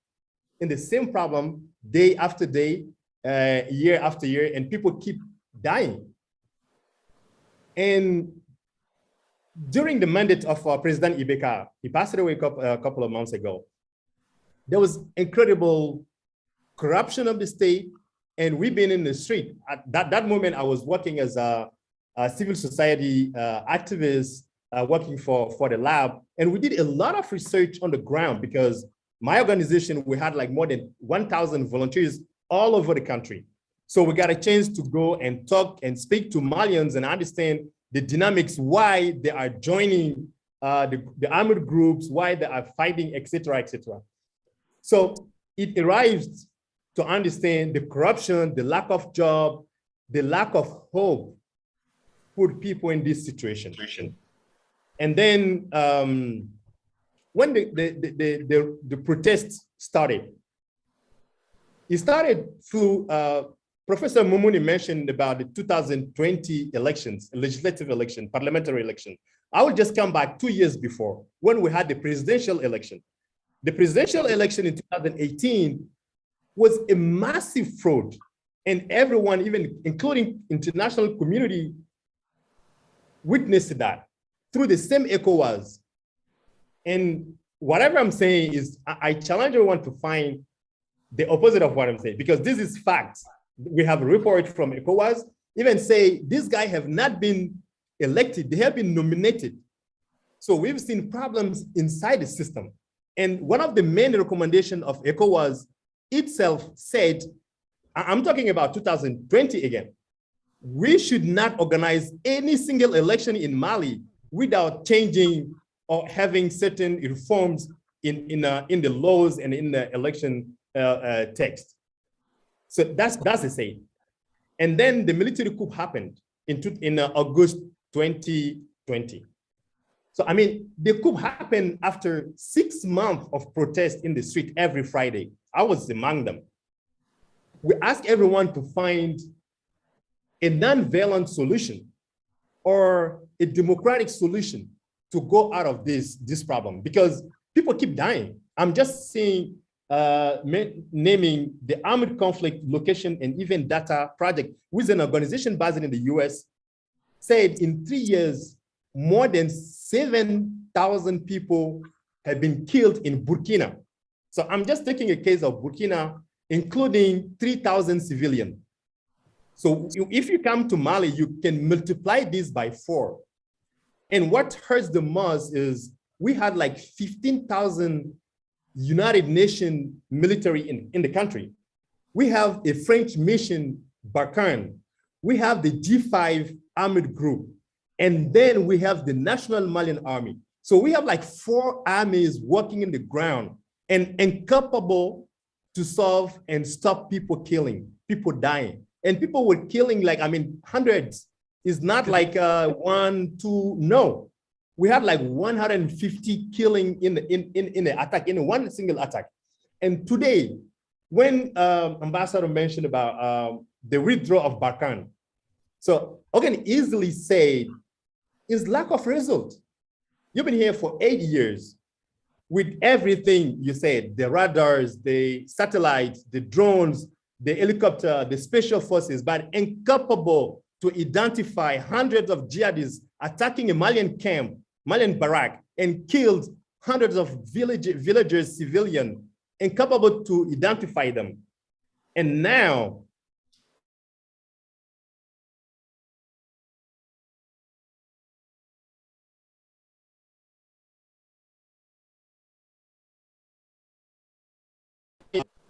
in the same problem day after day, year after year, and people keep dying. And during the mandate of President Ibeka, he passed away a couple of months ago, there was incredible corruption of the state, and we've been in the street. At that moment, I was working as a civil society activist, working for the lab, and we did a lot of research on the ground because my organization, we had like more than 1,000 volunteers all over the country. So we got a chance to go and talk and speak to Malians and understand the dynamics, why they are joining the armed groups, why they are fighting, et cetera, et cetera. So it arrives to understand the corruption, the lack of job, the lack of hope put people in this situation. And then when the protests started, it started through Professor Mumuni mentioned about the 2020 elections, legislative election, parliamentary election. I will just come back 2 years before when we had the presidential election. The presidential election in 2018 was a massive fraud, and everyone, even including international community, witnessed that through the same ECOWAS. And whatever I'm saying is, I challenge everyone to find the opposite of what I'm saying, because this is facts. We have a report from ECOWAS, even say these guys have not been elected, they have been nominated. So we've seen problems inside the system. And one of the main recommendations of ECOWAS itself said, I'm talking about 2020 again, we should not organize any single election in Mali without changing or having certain reforms in the laws and in the election text. So that's the saying. And then the military coup happened in August 2020. So, I mean, the coup happened after 6 months of protest in the street every Friday. I was among them. We asked everyone to find a non-violent solution or a democratic solution to go out of this problem, because people keep dying. I'm just seeing naming the Armed Conflict Location and Event Data Project, which is an organization based in the US, said in 3 years, more than 7,000 people have been killed in Burkina. So I'm just taking a case of Burkina, including 3,000 civilians. So if you come to Mali, you can multiply this by 4. And what hurts the most is we had like 15,000 United Nations military in the country. We have a French mission, Barkan. We have the G5 armored group. And then we have the National Malian Army. So we have like 4 armies working in the ground and incapable to solve and stop people killing, people dying. And people were killing like, I mean, hundreds. It's not like 1, 2, no. We had like 150 killing in the attack, in one single attack. And today, when Ambassador mentioned about the withdrawal of Barkan, so I can easily say is lack of result. You've been here for 8 years with everything you said, the radars, the satellites, the drones, the helicopter, the special forces, but incapable to identify hundreds of jihadists attacking a Malian camp, Malian barrack, and killed hundreds of villagers, civilians, incapable to identify them. And now,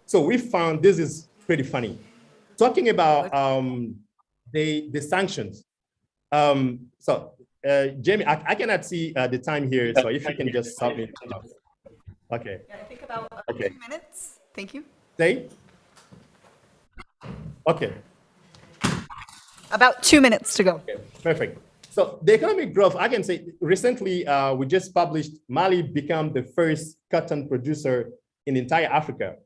so we found this is pretty funny. Talking about the sanctions. Jamie, I cannot see the time here, so if you can just stop me. Okay. Yeah, I think about 2 minutes. Thank you. Say? Okay. About 2 minutes to go. Okay, perfect. So the economic growth, I can say recently we just published Mali become the first cotton producer in entire Africa.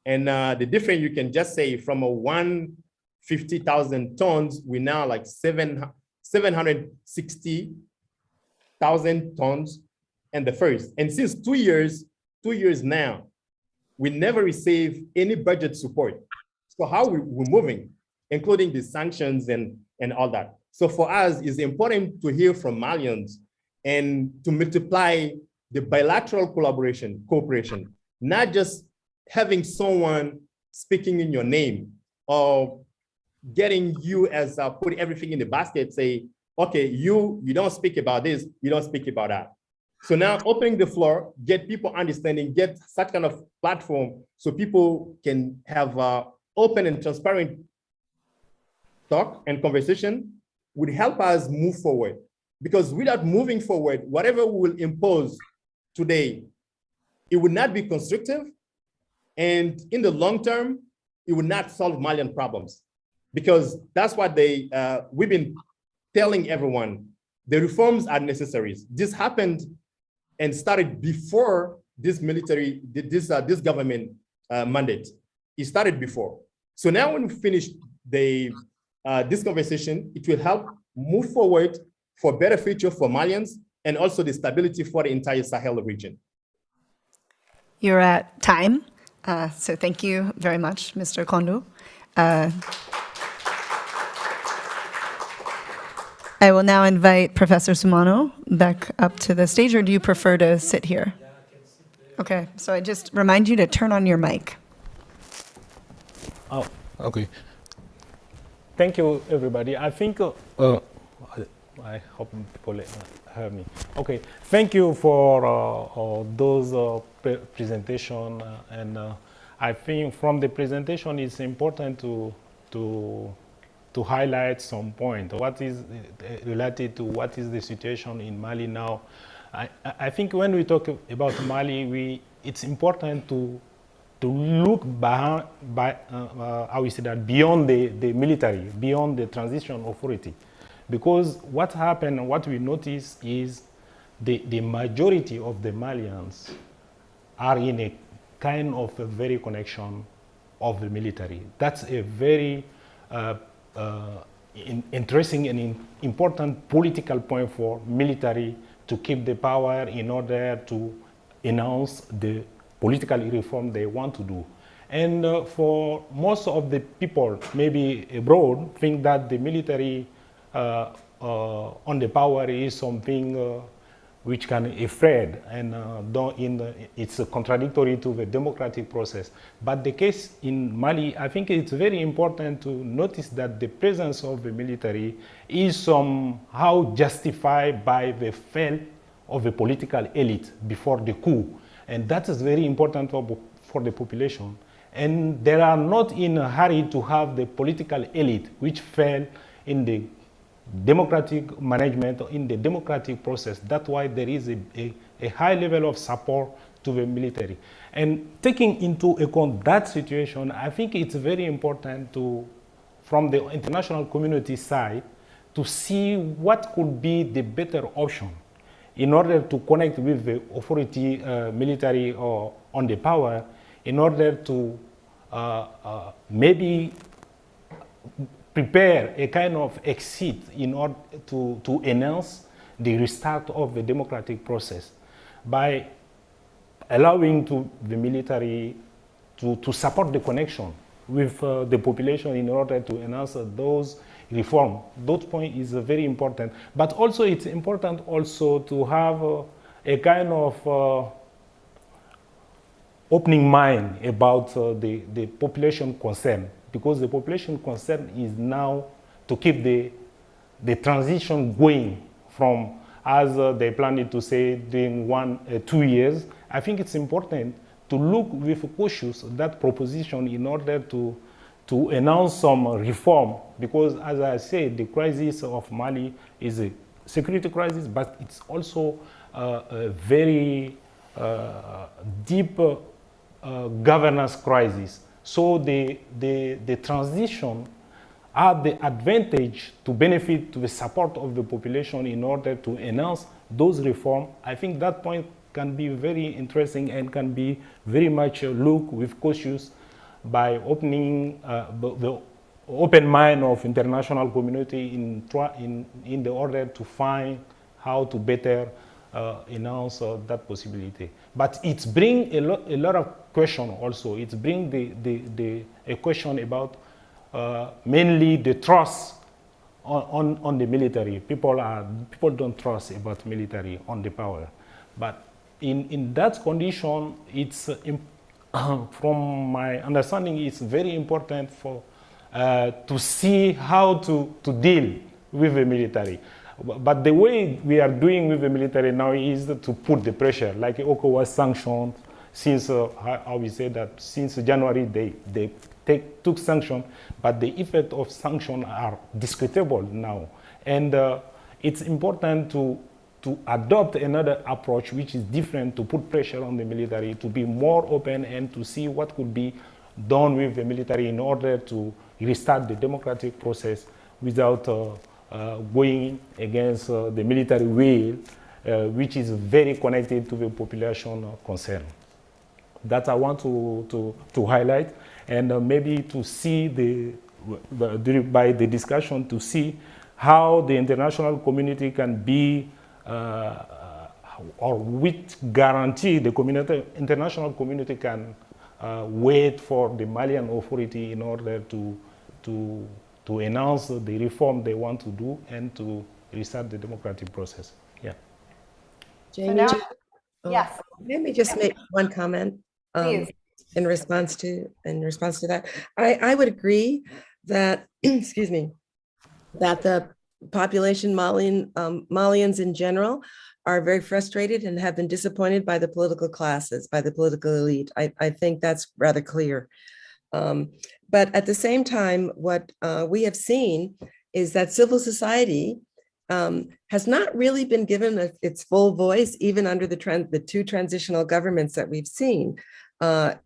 And the difference you can just say from a 150,000 tons, we now like 760,000 tons and the first. And since 2 years now, we never received any budget support. So how we're moving, including the sanctions and all that. So for us, it's important to hear from Malians and to multiply the bilateral cooperation, not just having someone speaking in your name or getting you as put everything in the basket, say, okay, you don't speak about this, you don't speak about that. So now opening the floor, get people understanding, get such kind of platform so people can have open and transparent talk and conversation would help us move forward. Because without moving forward, whatever we will impose today, it would not be constructive. And in the long term, it will not solve Malian problems. Because that's what we've been telling everyone, the reforms are necessary. This happened and started before this military, this government mandate. It started before. So now when we finish this conversation. It will help move forward for better future for Malians and also the stability for the entire Sahel region. You're at time, so thank you very much, Mr. Kondo. I will now invite Professor Sumano back up to the stage, or do you prefer to sit here? Okay, so I just remind you to turn on your mic. Oh, okay. Thank you, everybody. I think, I hope people hear me. Okay, thank you for those presentation, and I think from the presentation it's important to highlight some point. What is related to what is the situation in Mali now? I think when we talk about Mali, it's important to look behind, how we say that, beyond the military, beyond the transition authority. Because what happened, what we notice is the majority of the Malians are in a kind of a very connection of the military. That's a very interesting and important political point for military to keep the power in order to announce the political reform they want to do. And for most of the people, maybe abroad, think that the military on the power is something which can afraid, and it's contradictory to the democratic process. But the case in Mali, I think it's very important to notice that the presence of the military is somehow justified by the fall of the political elite before the coup. And that is very important for the population. And they are not in a hurry to have the political elite which fell in the democratic management, in the democratic process. That's why there is a high level of support to the military. And taking into account that situation, I think it's very important from the international community side, to see what could be the better option in order to connect with the authority military or on the power, in order to maybe prepare a kind of exit in order to enhance the restart of the democratic process by allowing the military to support the connection with the population in order to enhance those reforms. That point is very important. But also it's important also to have a kind of opening mind about the population concerned, because the population concerned is now to keep the transition going from, as they planned to say, during 2 years. I think it's important to look with cautious that proposition in order to announce some reform, because as I said, the crisis of Mali is a security crisis, but it's also a very deep governance crisis. So the transition have the advantage to benefit to the support of the population in order to enhance those reforms. I think that point can be very interesting and can be very much looked with cautious by opening the open mind of international community in the order to find how to better announce that possibility. But it's bring a lot of question also. It's bring a question about mainly the trust on the military. People don't trust about military on the power. But in that condition, it's from my understanding, it's very important to see how to deal with the military. But the way we are doing with the military now is to put the pressure, like ECOWAS sanctioned since, how we say that, since January they took sanction, but the effect of sanction are discutable now. And it's important to adopt another approach which is different, to put pressure on the military, to be more open and to see what could be done with the military in order to restart the democratic process without going against the military will, which is very connected to the population concern. That I want to highlight, and maybe to see by the discussion to see how the international community can be or with guarantee the international community can wait for the Malian authority in order to announce the reform they want to do and to restart the democratic process. Yeah. Jamie, now- oh, yes. let me just make one comment. Please. In response to that, I would agree that excuse me, that the population Malians in general are very frustrated and have been disappointed by the political classes, by the political elite. I think that's rather clear. But at the same time, what we have seen is that civil society has not really been given its full voice, even under the two transitional governments that we've seen.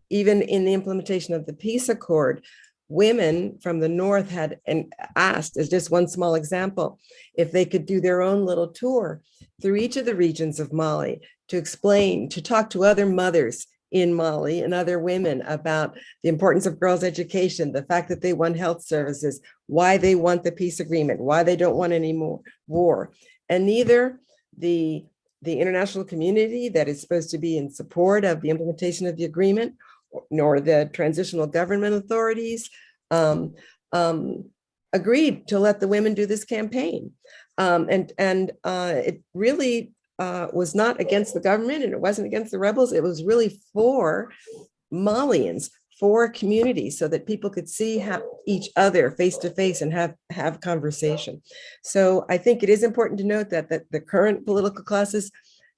Even in the implementation of the peace accord, women from the north had asked, as just one small example, if they could do their own little tour through each of the regions of Mali to explain, to talk to other mothers in Mali and other women about the importance of girls' education, the fact that they want health services, why they want the peace agreement, why they don't want any more war. And neither the international community that is supposed to be in support of the implementation of the agreement, nor the transitional government authorities agreed to let the women do this campaign. It really was not against the government and it wasn't against the rebels. It was really for Malians, for communities, so that people could see each other face to face and have conversation. So I think it is important to note that the current political classes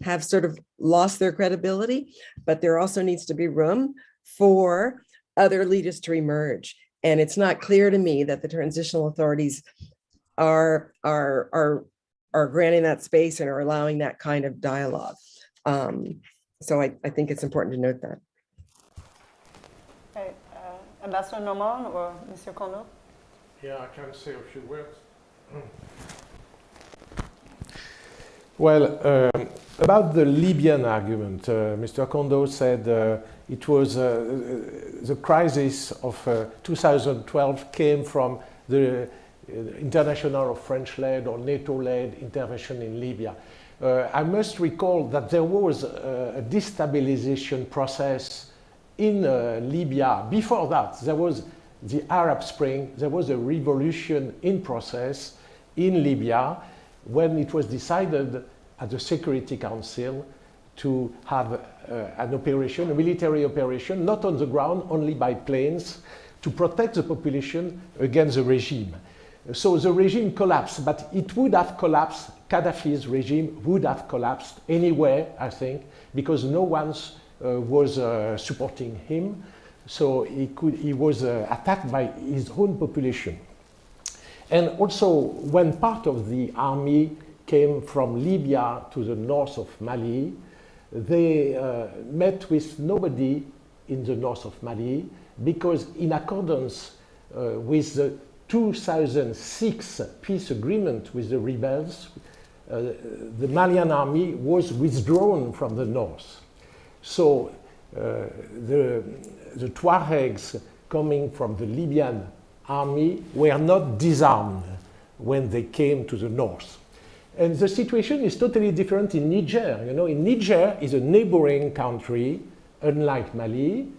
have sort of lost their credibility, but there also needs to be room for other leaders to emerge. And it's not clear to me that the transitional authorities are granting that space and are allowing that kind of dialogue. So I think it's important to note that. Okay, Ambassador Norman or Mr. Kondo? Yeah, I can say a few words. Well, about the Libyan argument, Mr. Kondo said it was the crisis of 2012 came from the international or French-led or NATO-led intervention in Libya. I must recall that there was a destabilization process in Libya. Before that, there was the Arab Spring, there was a revolution in process in Libya when it was decided at the Security Council to have an operation, a military operation, not on the ground, only by planes, to protect the population against the regime. So the regime collapsed, but it would have collapsed, Gaddafi's regime would have collapsed anyway, I think, because no one was supporting him. So he was attacked by his own population. And also, when part of the army came from Libya to the north of Mali, they met with nobody in the north of Mali, because in accordance with the 2006 peace agreement with the rebels, the Malian army was withdrawn from the north. So the Tuaregs coming from the Libyan army were not disarmed when they came to the north. And the situation is totally different in Niger. You know, in Niger is a neighboring country, unlike Mali,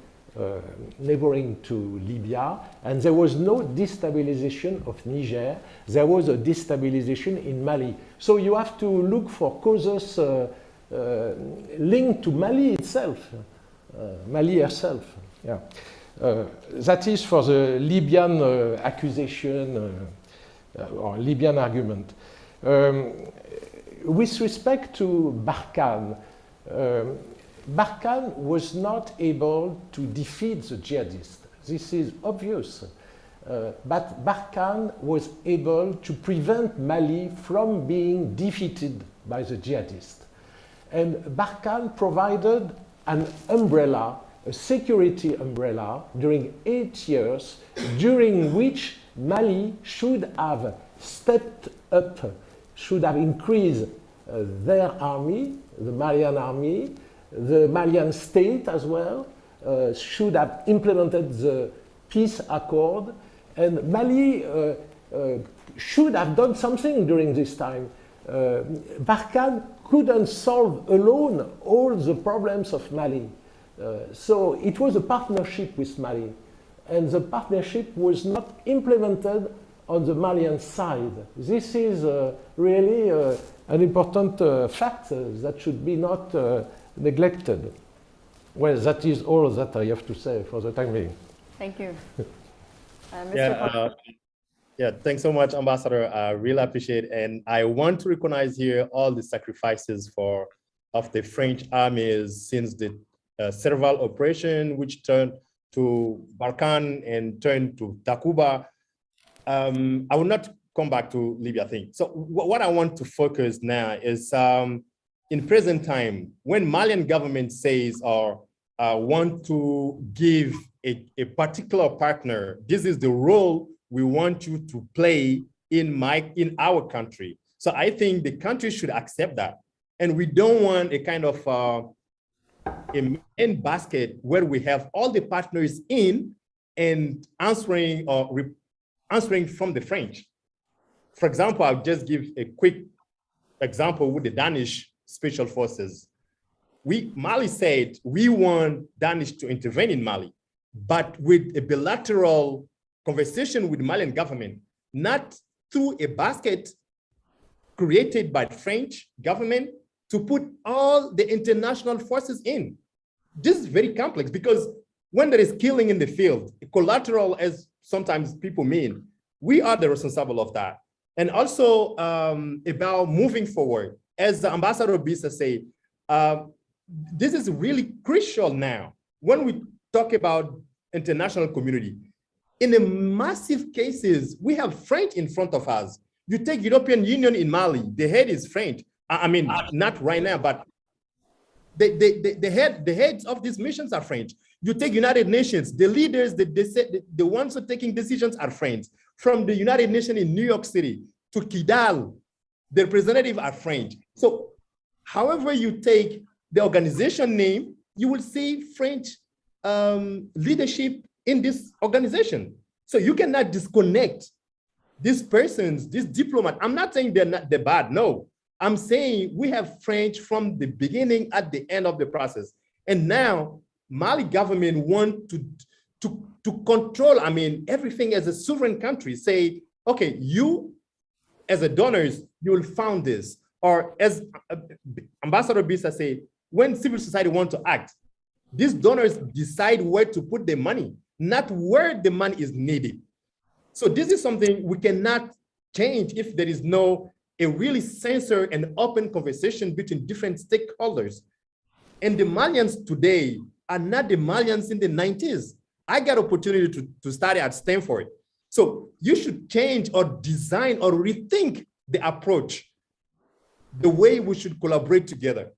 neighboring to Libya, and there was no destabilization of Niger. There was a destabilization in Mali. So you have to look for causes linked to Mali itself, Mali herself. Yeah. That is for the Libyan accusation or Libyan argument. With respect to Barkan, Barkan was not able to defeat the jihadists. This is obvious. But Barkan was able to prevent Mali from being defeated by the jihadists. And Barkan provided an umbrella, a security umbrella, during 8 years, during which Mali should have stepped up, should have increased their army, the Malian army, the Malian state as well, should have implemented the peace accord, And Mali should have done something during this time. Barkan couldn't solve alone all the problems of Mali. So it was a partnership with Mali. And the partnership was not implemented on the Malian side. This is really an important fact that should be not neglected. Well, that is all that I have to say for the time being. Thank you. Mr. Yeah, yeah, thanks so much, Ambassador. I really appreciate it. And I want to recognize here all the sacrifices of the French armies since the Serval operation, which turned to Barkan and turned to Takuba. I will not come back to Libya thing. So what I want to focus now is in present time, when Malian government says or want to give a particular partner, this is the role we want you to play in our country. So I think the country should accept that. And we don't want a kind of a main basket where we have all the partners in and answering from the French. For example, I'll just give a quick example with the Danish Special Forces. Mali said, we want Danish to intervene in Mali, but with a bilateral conversation with the Malian government, not through a basket created by the French government to put all the international forces in. This is very complex because when there is killing in the field, collateral, as sometimes people mean, we are the responsible of that. And also about moving forward, as the Ambassador Bisa said, this is really crucial now. When we talk about international community, in the massive cases, we have French in front of us. You take European Union in Mali, the head is French. I mean, not right now, but the heads of these missions are French. You take United Nations, the leaders, the ones who are taking decisions are French. From the United Nations in New York City to Kidal, the representatives are French. So however you take the organization name, you will see French leadership in this organization. So you cannot disconnect these persons, these diplomats. I'm not saying they're bad, no. I'm saying we have French from the beginning at the end of the process. And now Mali government want to control, I mean, everything as a sovereign country, say, okay, you as a donors, you will fund this. Or as Ambassador Bisa said, when civil society want to act, these donors decide where to put their money, not where the money is needed. So this is something we cannot change if there is a really censored and open conversation between different stakeholders. And the Malians today are not the Malians in the 90s. I got opportunity to study at Stanford. So you should change or design or rethink the approach, the way we should collaborate together.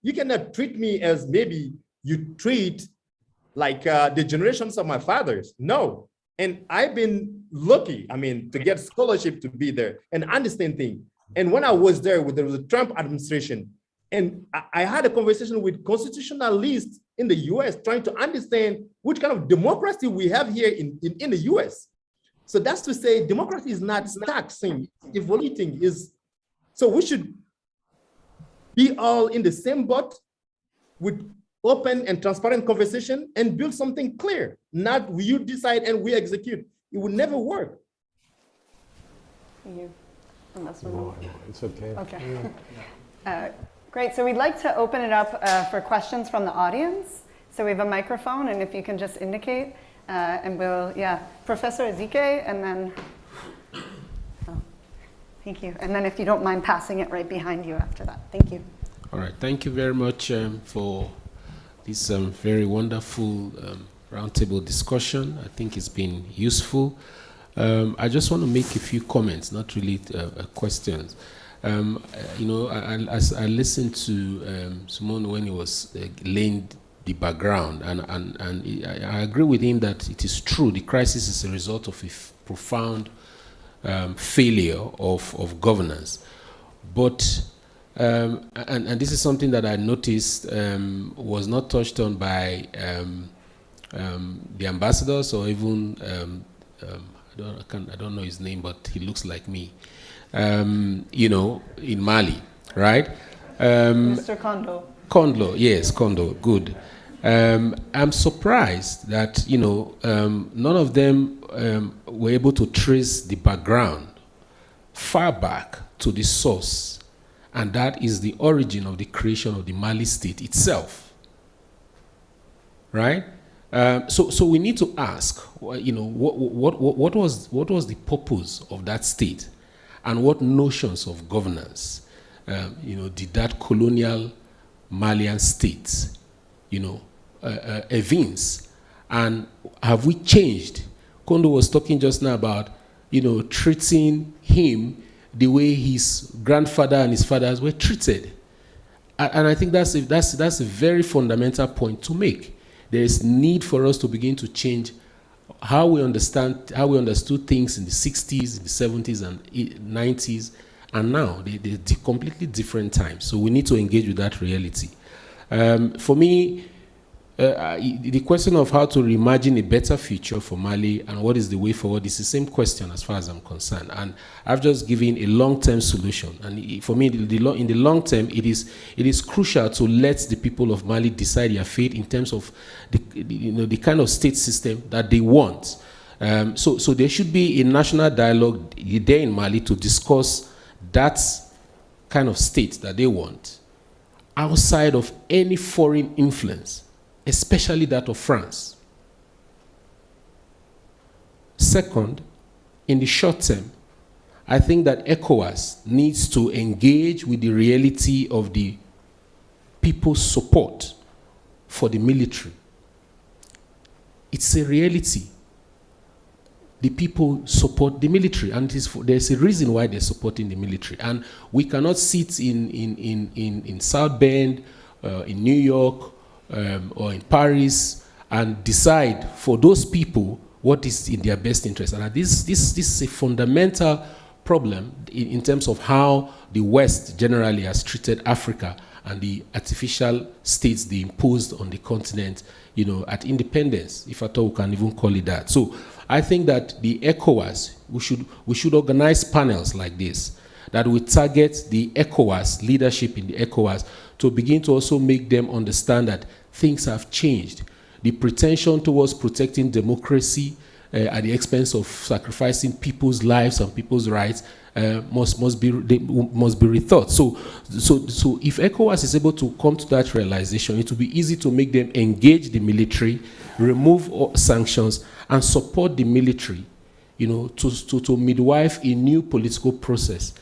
You cannot treat me as maybe you treat like the generations of my fathers. No. And I've been lucky, I mean, to get scholarship to be there and understand things. And when I was there with the Trump administration, and I had a conversation with constitutionalists in the US trying to understand which kind of democracy we have here in the US. So that's to say democracy is not stagnant, evolving. So we should be all in the same boat with open and transparent conversation and build something clear, not you decide and we execute. It will never work. Thank you. No, it's okay. Okay. Great. So we'd like to open it up for questions from the audience. So we have a microphone, and if you can just indicate, and we'll, Professor Ezike, and then, thank you. And then if you don't mind passing it right behind you after that. Thank you. All right. Thank you very much for this very wonderful roundtable discussion. I think it's been useful. I just want to make a few comments, not really questions. As I listened to Simone when he was laying the background, and I agree with him that it is true, the crisis is a result of a profound failure of governance. But, and this is something that I noticed was not touched on by the ambassadors or even I don't know his name, but he looks like me. In Mali, right? Mr. Kondo. Kondo, yes, Kondo, good. I'm surprised that none of them were able to trace the background far back to the source, and that is the origin of the creation of the Mali state itself, right? So we need to ask, what was the purpose of that state, and what notions of governance, did that colonial Malian state, evince, and have we changed? Kondo was talking just now about, treating him the way his grandfather and his fathers were treated, and I think that's a very fundamental point to make. There is need for us to begin to change how we understood things in the 60s, in the 70s, and 90s, and now they're completely different times. So we need to engage with that reality. For me, the question of how to reimagine a better future for Mali and what is the way forward is the same question as far as I'm concerned. And I've just given a long-term solution. And for me, in the long term, it is crucial to let the people of Mali decide their fate in terms of the kind of state system that they want. So there should be a national dialogue there in Mali to discuss that kind of state that they want outside of any foreign influence, especially that of France. Second, in the short term, I think that ECOWAS needs to engage with the reality of the people's support for the military. It's a reality. The people support the military, and there's a reason why they're supporting the military. And we cannot sit in South Bend, in New York, or in Paris, and decide for those people what is in their best interest. And this is a fundamental problem in terms of how the West generally has treated Africa and the artificial states they imposed on the continent, at independence, if at all we can even call it that. So I think that the ECOWAS, we should organize panels like this that will target the ECOWAS, leadership in the ECOWAS, to begin to also make them understand that things have changed. The pretension towards protecting democracy at the expense of sacrificing people's lives and people's rights must be rethought. So if ECOWAS is able to come to that realization, it will be easy to make them engage the military, remove sanctions, and support the military, to midwife a new political process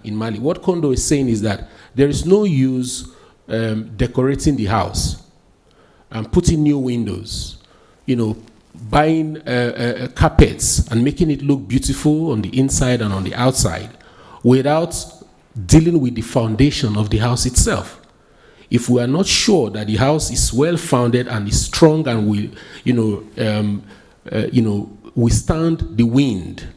in Mali. What Kondo is saying is that there is no use decorating the house and putting new windows, buying carpets and making it look beautiful on the inside and on the outside without dealing with the foundation of the house itself. If we are not sure that the house is well founded and is strong and will, withstand the wind,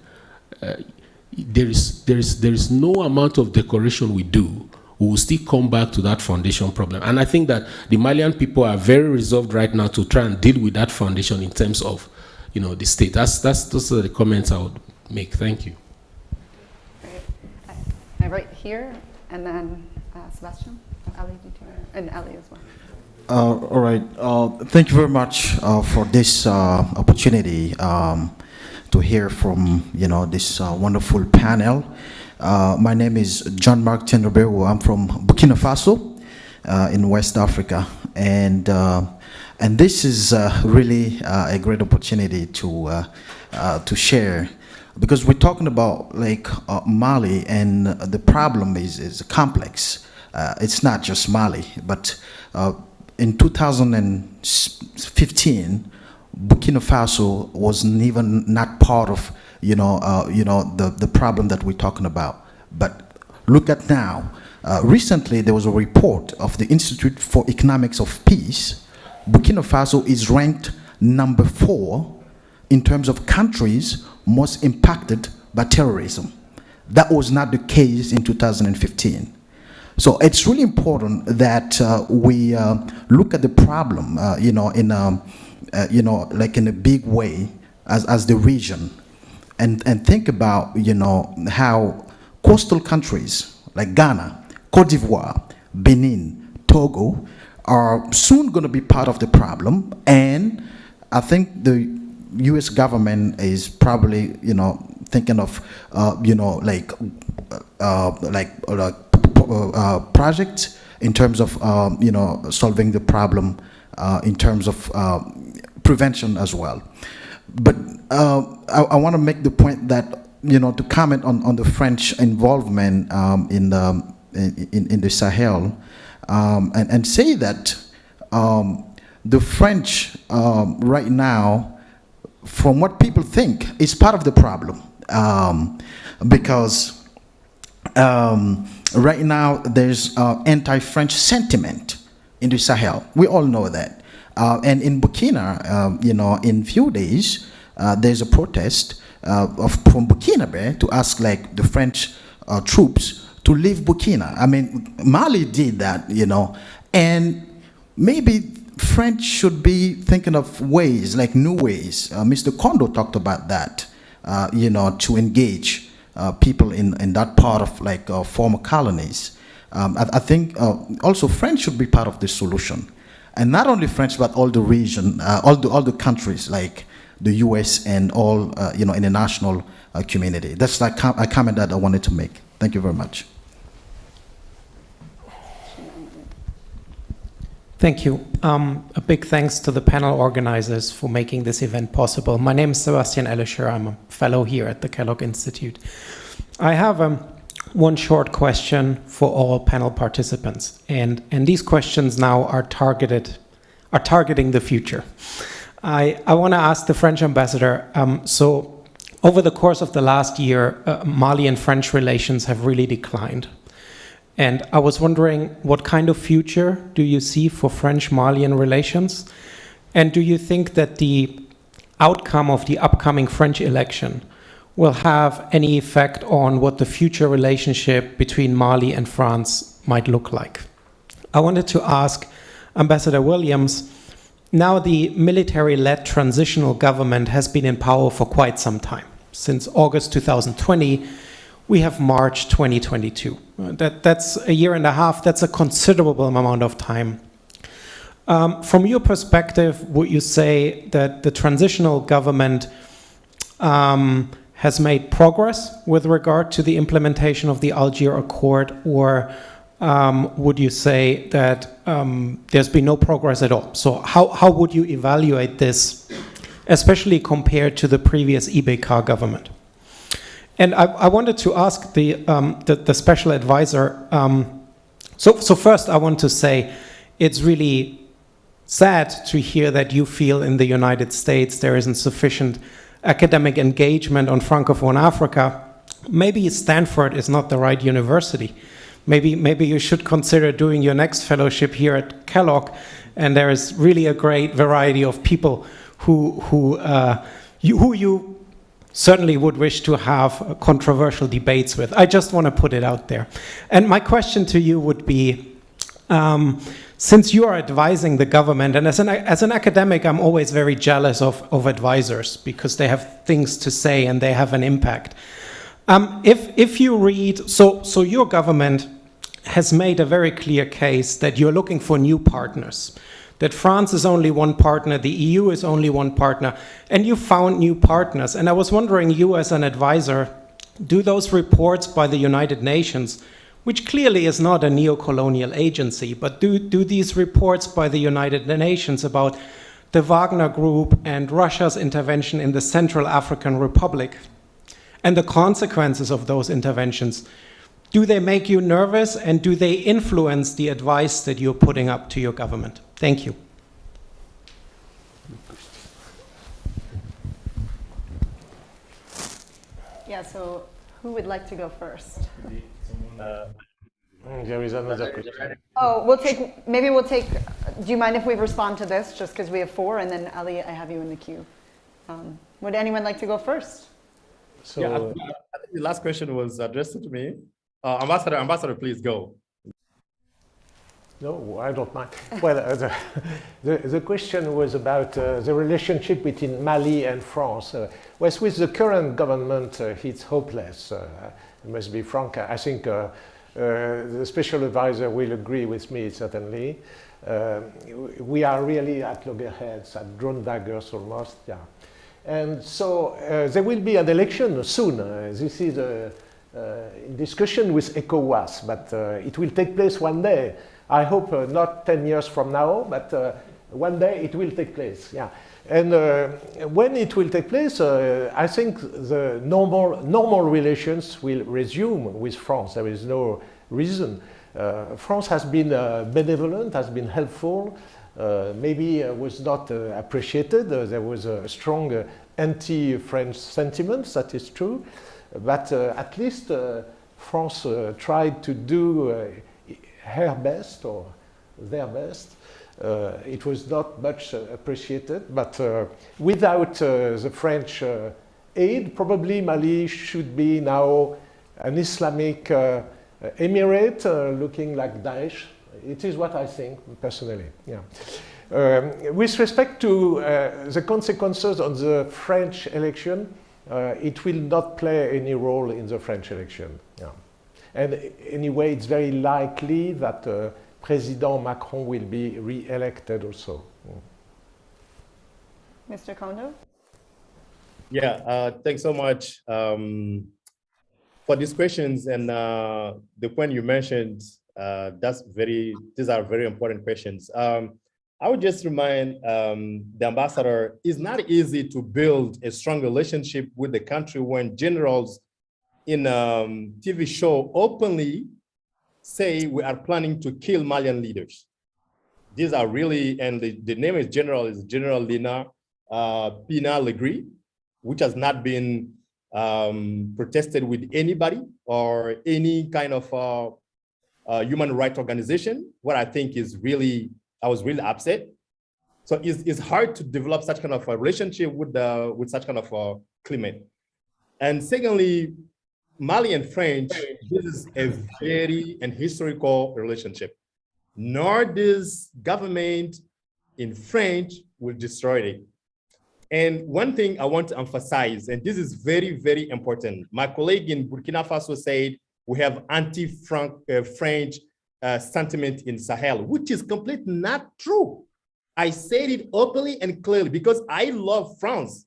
there is no amount of decoration we do. We will still come back to that foundation problem. And I think that the Malian people are very resolved right now to try and deal with that foundation in terms of, the state. Those are the comments I would make. Thank you. Great. Right here, and then Sebastian, Ali, and Ali as well. All right. Thank you very much for this opportunity to hear from this wonderful panel. My name is John Mark Tenderberg. I'm from Burkina Faso in West Africa, and this is really a great opportunity to share, because we're talking about Mali, and the problem is complex. It's not just Mali, but in 2015, Burkina Faso was even not part of the problem that we're talking about. But look at now. Recently, there was a report of the Institute for Economics of Peace. Burkina Faso is ranked number 4 in terms of countries most impacted by terrorism. That was not the case in 2015. So it's really important that we look at the problem, in a big way, as the region, and think about, how coastal countries like Ghana, Cote d'Ivoire, Benin, Togo are soon going to be part of the problem. And I think the U.S. government is probably, thinking of, projects in terms of, solving the problem in terms of prevention as well. But I want to make the point that, to comment on the French involvement in the Sahel, and say that the French right now, from what people think, is part of the problem, because right now there's anti-French sentiment in the Sahel. We all know that. And in Burkina, in few days, there's a protest from Burkina to ask the French troops to leave Burkina. I mean, Mali did that, and maybe French should be thinking of ways, new ways. Mr. Kondo talked about that, to engage people in that part of former colonies. I think also French should be part of the solution. And not only French, but all the region, all the countries like the U.S. and all, international community. That's a comment that I wanted to make. Thank you very much. Thank you. A big thanks to the panel organizers for making this event possible. My name is Sebastian Elischer. I'm a fellow here at the Kellogg Institute. I have one short question for all panel participants, and these questions now are targeting the future. I want to ask the French ambassador, so over the course of the last year, Mali and French relations have really declined. And I was wondering, what kind of future do you see for French-Malian relations? And do you think that the outcome of the upcoming French election will have any effect on what the future relationship between Mali and France might look like? I wanted to ask Ambassador Williams, now the military-led transitional government has been in power for quite some time. Since August 2020, we have March 2022. That's a year and a half. That's a considerable amount of time. From your perspective, would you say that the transitional government has made progress with regard to the implementation of the Algiers Accord, or would you say that there's been no progress at all? So how would you evaluate this, especially compared to the previous IBK government? And I wanted to ask the special advisor, so first I want to say it's really sad to hear that you feel in the United States there isn't sufficient academic engagement on Francophone Africa. Maybe Stanford is not the right university. Maybe you should consider doing your next fellowship here at Kellogg, and there is really a great variety of people who you certainly would wish to have controversial debates with. I just want to put it out there. And my question to you would be, since you are advising the government, and as an academic, I'm always very jealous of advisors because they have things to say and they have an impact. If you read, so your government has made a very clear case that you're looking for new partners, that France is only one partner, the EU is only one partner, and you found new partners. And I was wondering, you as an advisor, do those reports by the United Nations, which clearly is not a neo-colonial agency, but do these reports by the United Nations about the Wagner Group and Russia's intervention in the Central African Republic and the consequences of those interventions, do they make you nervous, and do they influence the advice that you're putting up to your government? Thank you. Yeah, so who would like to go first? There is another question. Oh, we'll take, do you mind if we respond to this, just because we have 4, and then Ali, I have you in the queue. Would anyone like to go first? So yeah, I think the last question was addressed to me. Ambassador, please go. No, I don't mind. Well, the question was about the relationship between Mali and France. Well, with the current government, it's hopeless. I must be frank. I think the special advisor will agree with me, certainly. We are really at loggerheads, at drawn daggers almost, yeah. And so there will be an election soon. This is in discussion with ECOWAS, but it will take place one day. I hope not 10 years from now, but one day it will take place, yeah. And when it will take place, I think the normal relations will resume with France. There is no reason. France has been benevolent, has been helpful, maybe was not appreciated. There was a strong anti-French sentiment, that is true. But at least France tried to do her best or their best. It was not much appreciated, but without the French aid, probably Mali should be now an Islamic emirate looking like Daesh. It is what I think, personally. Yeah. With respect to the consequences on the French election, it will not play any role in the French election. Yeah. And anyway, it's very likely that President Macron will be re-elected also. Mr. Kondo? Yeah, thanks so much for these questions. And the point you mentioned, these are very important questions. I would just remind the ambassador, it's not easy to build a strong relationship with the country when generals in TV show openly say we are planning to kill Malian leaders. These are really, and the name is General Lina Pina Legris, which has not been protested with anybody or any kind of human rights organization. What I think is really, I was really upset. So it's hard to develop such kind of a relationship with such kind of a climate. And secondly, Mali and French, this is a very historical relationship. Nor this government in French will destroy it. And one thing I want to emphasize, and this is very, very important. My colleague in Burkina Faso said we have anti-French sentiment in Sahel, which is completely not true. I said it openly and clearly because I love France.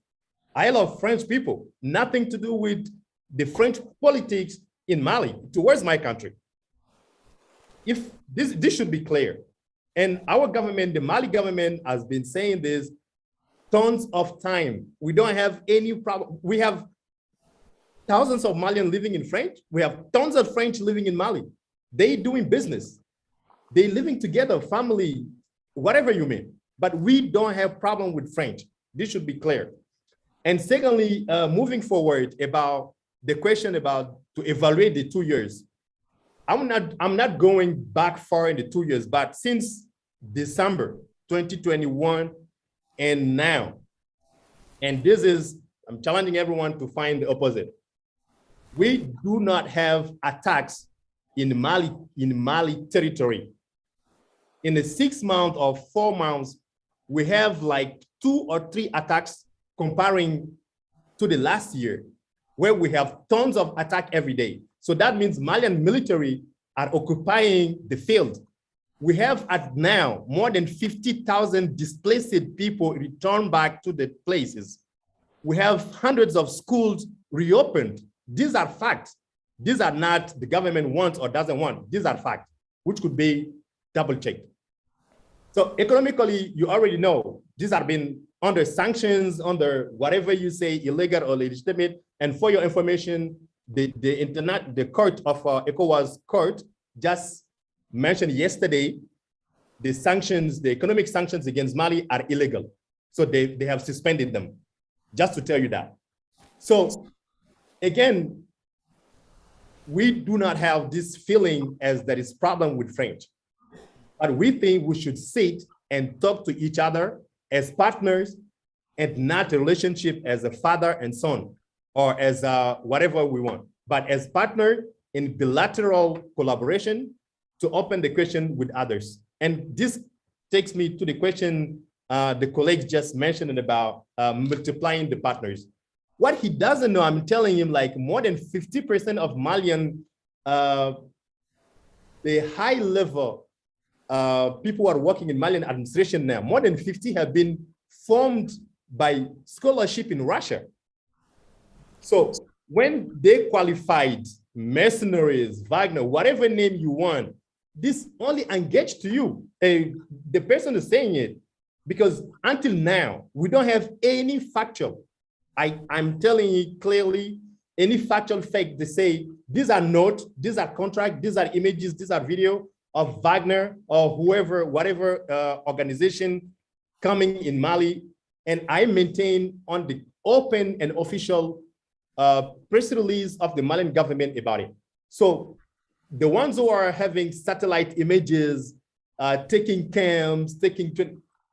I love French people. Nothing to do with the French politics in Mali towards my country. If this should be clear. And our government, the Mali government, has been saying this tons of time. We don't have any problem. We have thousands of Malians living in French. We have tons of French living in Mali. They doing business. They living together, family, whatever you mean. But we don't have problem with French. This should be clear. And secondly, moving forward about the question about to evaluate the 2 years. I'm not going back far in the 2 years, but since December 2021 and now, and this is, I'm challenging everyone to find the opposite. We do not have attacks in Mali territory. In the 6 months or 4 months, we have like 2 or 3 attacks comparing to the last year, where we have tons of attack every day. So that means Malian military are occupying the field. We have at now more than 50,000 displaced people returned back to the places. We have hundreds of schools reopened. These are facts. These are not the government wants or doesn't want. These are facts, which could be double checked. So economically, you already know, these have been under sanctions, under whatever you say, illegal or legitimate. And for your information, the court of ECOWAS court just mentioned yesterday, the sanctions, the economic sanctions against Mali are illegal. So they have suspended them, just to tell you that. So again, we do not have this feeling as there is problem with French, but we think we should sit and talk to each other as partners and not a relationship as a father and son or as whatever we want, but as partner in bilateral collaboration to open the question with others. And this takes me to the question the colleagues just mentioned about multiplying the partners. What he doesn't know, I'm telling him, like more than 50% of Malian, the high level people who are working in Malian administration now, more than 50 have been formed by scholarship in Russia. So when they qualified mercenaries, Wagner, whatever name you want, this only engaged to you. The person is saying it, because until now, we don't have any factual. I'm telling you clearly, any factual fact, they say, these are notes, these are contracts, these are images, these are video of Wagner or whoever, whatever organization coming in Mali. And I maintain on the open and official press release of the Malian government about it. So the ones who are having satellite images, taking cams,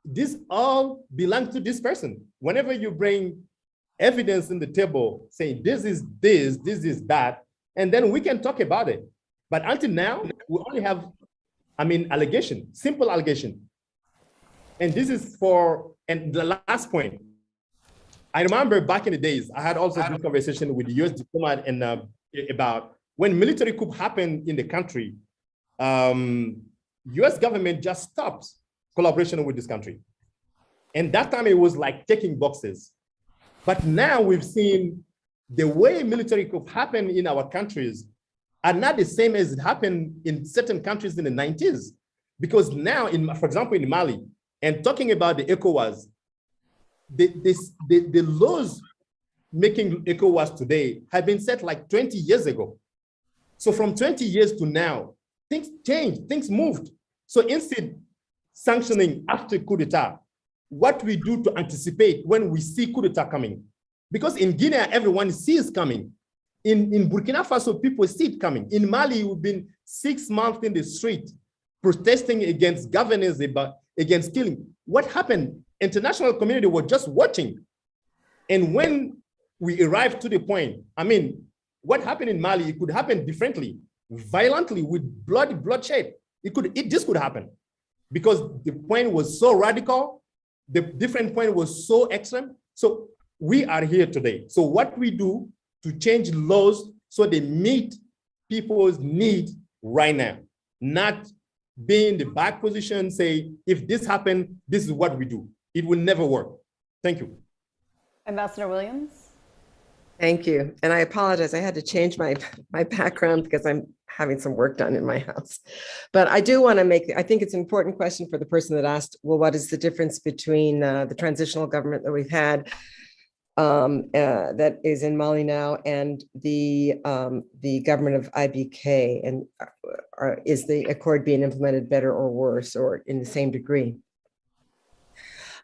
this all belong to this person. Whenever you bring evidence in the table saying this is this, this is that, and then we can talk about it. But until now, we only have, allegation, simple allegation. And this is and the last point. I remember back in the days, I had also this conversation with the US diplomat and about when military coup happened in the country, US government just stopped collaboration with this country. And that time it was like checking boxes. But now we've seen the way military coup happened in our countries are not the same as it happened in certain countries in the 90s. Because now, for example, in Mali, and talking about the ECOWAS, the laws making ECOWAS today have been set like 20 years ago. So from 20 years to now, things changed, things moved. So instead sanctioning after coup d'etat, what we do to anticipate when we see coup d'etat coming. Because in Guinea, everyone sees coming. In Burkina Faso, people see it coming. In Mali, we've been 6 months in the street protesting against governance, against killing. What happened? International community were just watching. And when we arrived to the point, what happened in Mali, it could happen differently, violently, with bloodshed. This could happen because the point was so radical, the different point was so extreme. So we are here today. So what we do to change laws so they meet people's need right now, not be in the back position, say, if this happened, this is what we do. It will never work. Thank you. Ambassador Williams. Thank you. And I apologize. I had to change my background because I'm having some work done in my house. But I do want to I think it's an important question for the person that asked, well, what is the difference between the transitional government that we've had that is in Mali now and the government of IBK, and is the accord being implemented better or worse or in the same degree?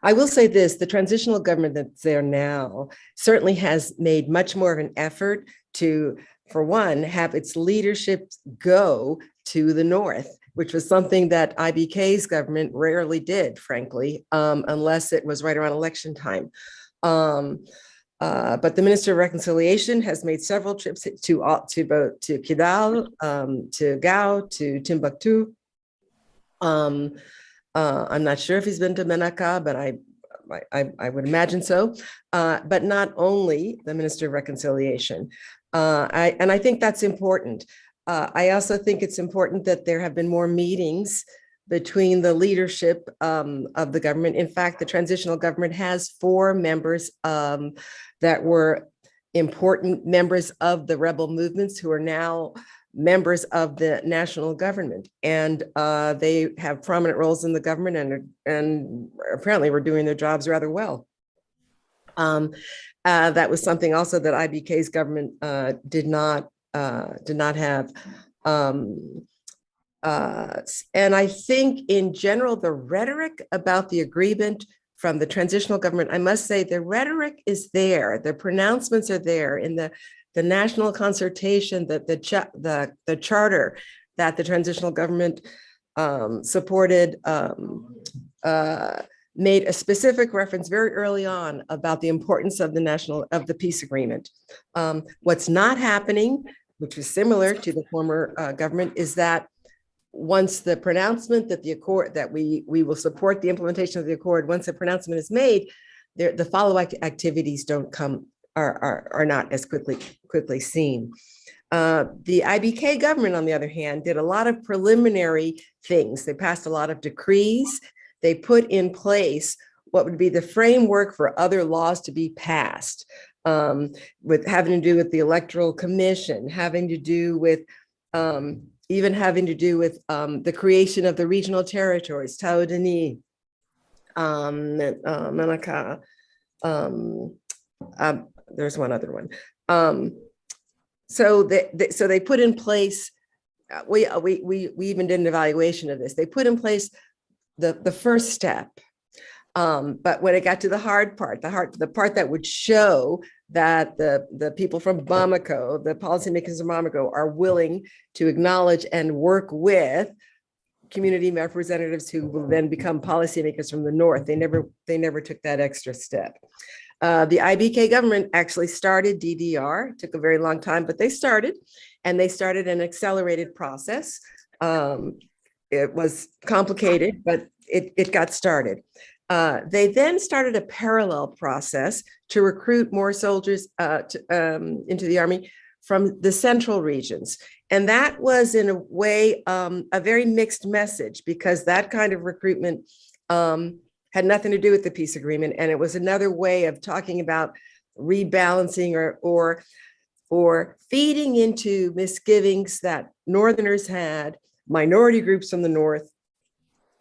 I will say this, the transitional government that's there now certainly has made much more of an effort to, for one, have its leadership go to the north, which was something that IBK's government rarely did, frankly, unless it was right around election time. But the Minister of Reconciliation has made several trips to Kidal, to Gao, to Timbuktu. I'm not sure if he's been to Menaka, but I would imagine so. But not only the Minister of Reconciliation. And I think that's important. I also think it's important that there have been more meetings between the leadership of the government. In fact, the transitional government has 4 members that were important members of the rebel movements who are now members of the national government. And they have prominent roles in the government and apparently were doing their jobs rather well. That was something also that IBK's government did not have. And I think in general, the rhetoric about the agreement from the transitional government, I must say the rhetoric is there, the pronouncements are there in the national consultation, the charter that the transitional government supported, made a specific reference very early on about the importance of the peace agreement. What's not happening, which is similar to the former government, is that once the pronouncement that the accord, that we will support the implementation of the accord, once the pronouncement is made, the follow-up activities don't come, are not as quickly seen. The IBK government, on the other hand, did a lot of preliminary things. They passed a lot of decrees. They put in place what would be the framework for other laws to be passed, with having to do with the Electoral Commission, having to do with even having to do with the creation of the regional territories, Tao Denis, Manaka. There's one other one. So they put in place. We even did an evaluation of this. They put in place the first step, but when it got to the hard part, the part that would show that the people from Bamako, the policymakers of Bamako, are willing to acknowledge and work with community representatives who will then become policymakers from the north. They never took that extra step. The IBK government actually started DDR. It took a very long time, but they started an accelerated process. It was complicated, but it got started. They then started a parallel process to recruit more soldiers into the army from the central regions. And that was, in a way, a very mixed message, because that kind of recruitment had nothing to do with the peace agreement. And it was another way of talking about rebalancing or feeding into misgivings that Northerners had, minority groups from the North,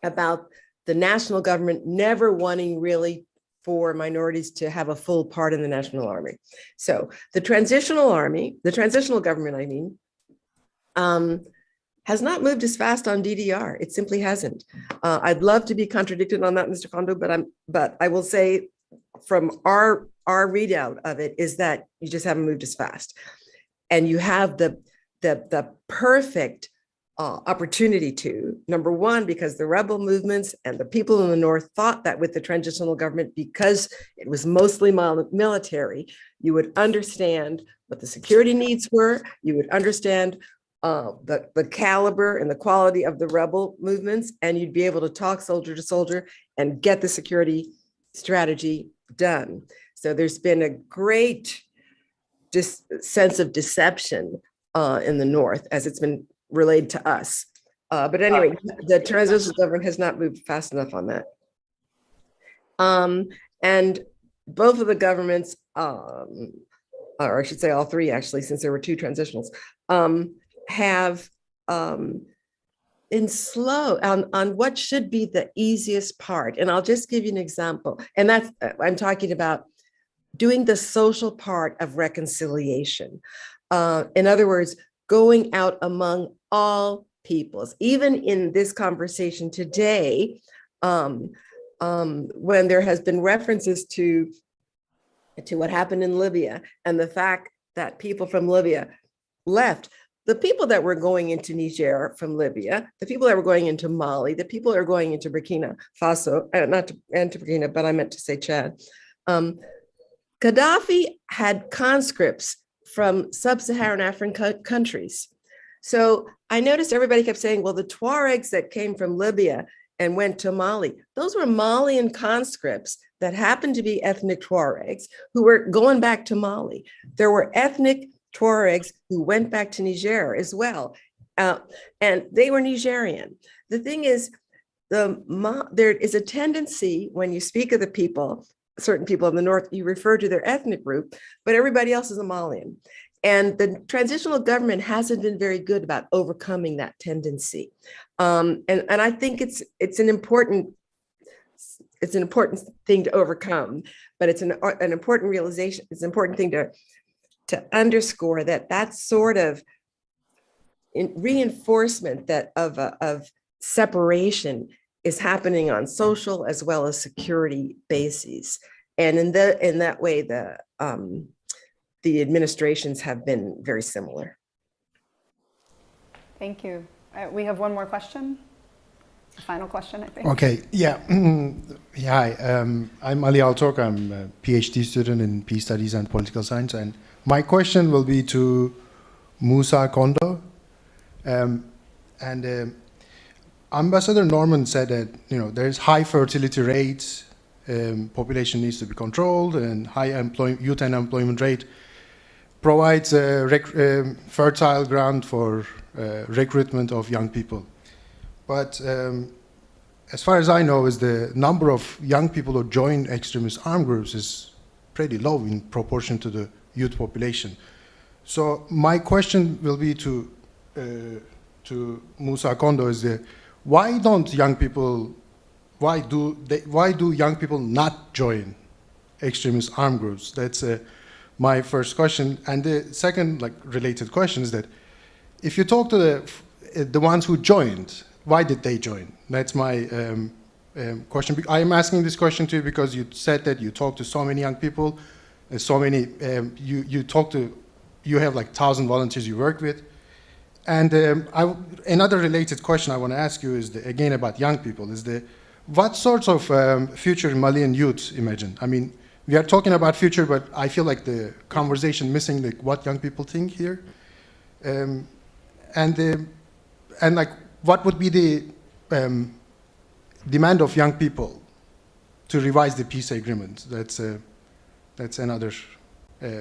about the national government never wanting really for minorities to have a full part in the national army. So the transitional government, I mean, has not moved as fast on DDR. It simply hasn't. I'd love to be contradicted on that, Mr. Kondo, but I will say from our readout of it is that you just haven't moved as fast. And you have the perfect opportunity to, number one, because the rebel movements and the people in the North thought that with the transitional government, because it was mostly military, you would understand what the security needs were, you would understand the caliber and the quality of the rebel movements, and you'd be able to talk soldier to soldier and get the security strategy done. So there's been a great sense of deception in the North as it's been relayed to us. But anyway, the transitional government has not moved fast enough on that. And both of the governments, or I should say all three actually, since there were two transitionals, have been slow on what should be the easiest part. And I'll just give you an example. And that's, I'm talking about doing the social part of reconciliation. In other words, going out among all peoples. Even in this conversation today, when there has been references to what happened in Libya and the fact that people from Libya left, the people that were going into Niger from Libya, the people that were going into Mali, the people that are going into Burkina Faso, not into Burkina, but I meant to say Chad. Gaddafi had conscripts from sub-Saharan African countries. So I noticed everybody kept saying, well, the Tuaregs that came from Libya and went to Mali, those were Malian conscripts that happened to be ethnic Tuaregs who were going back to Mali. There were ethnic Tuaregs who went back to Niger as well, and they were Nigerian. The thing is, there is a tendency when you speak of the people, certain people in the North, you refer to their ethnic group, but everybody else is a Malian. And the transitional government hasn't been very good about overcoming that tendency. And I think it's an important thing to overcome, but it's an important realization. It's an important thing to underscore that sort of reinforcement that of separation is happening on social as well as security bases. And in that way, the administrations have been very similar. Thank you. We have one more question. A final question, I think. Okay, yeah. Hi, I'm Ali Altok. I'm a PhD student in Peace Studies and Political Science. And my question will be to Musa Kondo. Ambassador Norman said that there's high fertility rates, population needs to be controlled, and high youth unemployment rate provides a fertile ground for recruitment of young people. But as far as I know, is the number of young people who join extremist armed groups is pretty low in proportion to the youth population. So my question will be to Musa Kondo is why do young people not join extremist armed groups? That's my first question. And the second related question is that if you talk to the ones who joined, why did they join? That's my question. I'm asking this question to you because you said that you talk to so many young people, and so many, you have 1,000 volunteers you work with. And another related question I want to ask you is, again, about young people, is what sorts of future Malian youth imagine? I mean, we are talking about future, but I feel like the conversation missing what young people think here. What would be the demand of young people to revise the peace agreement? That's another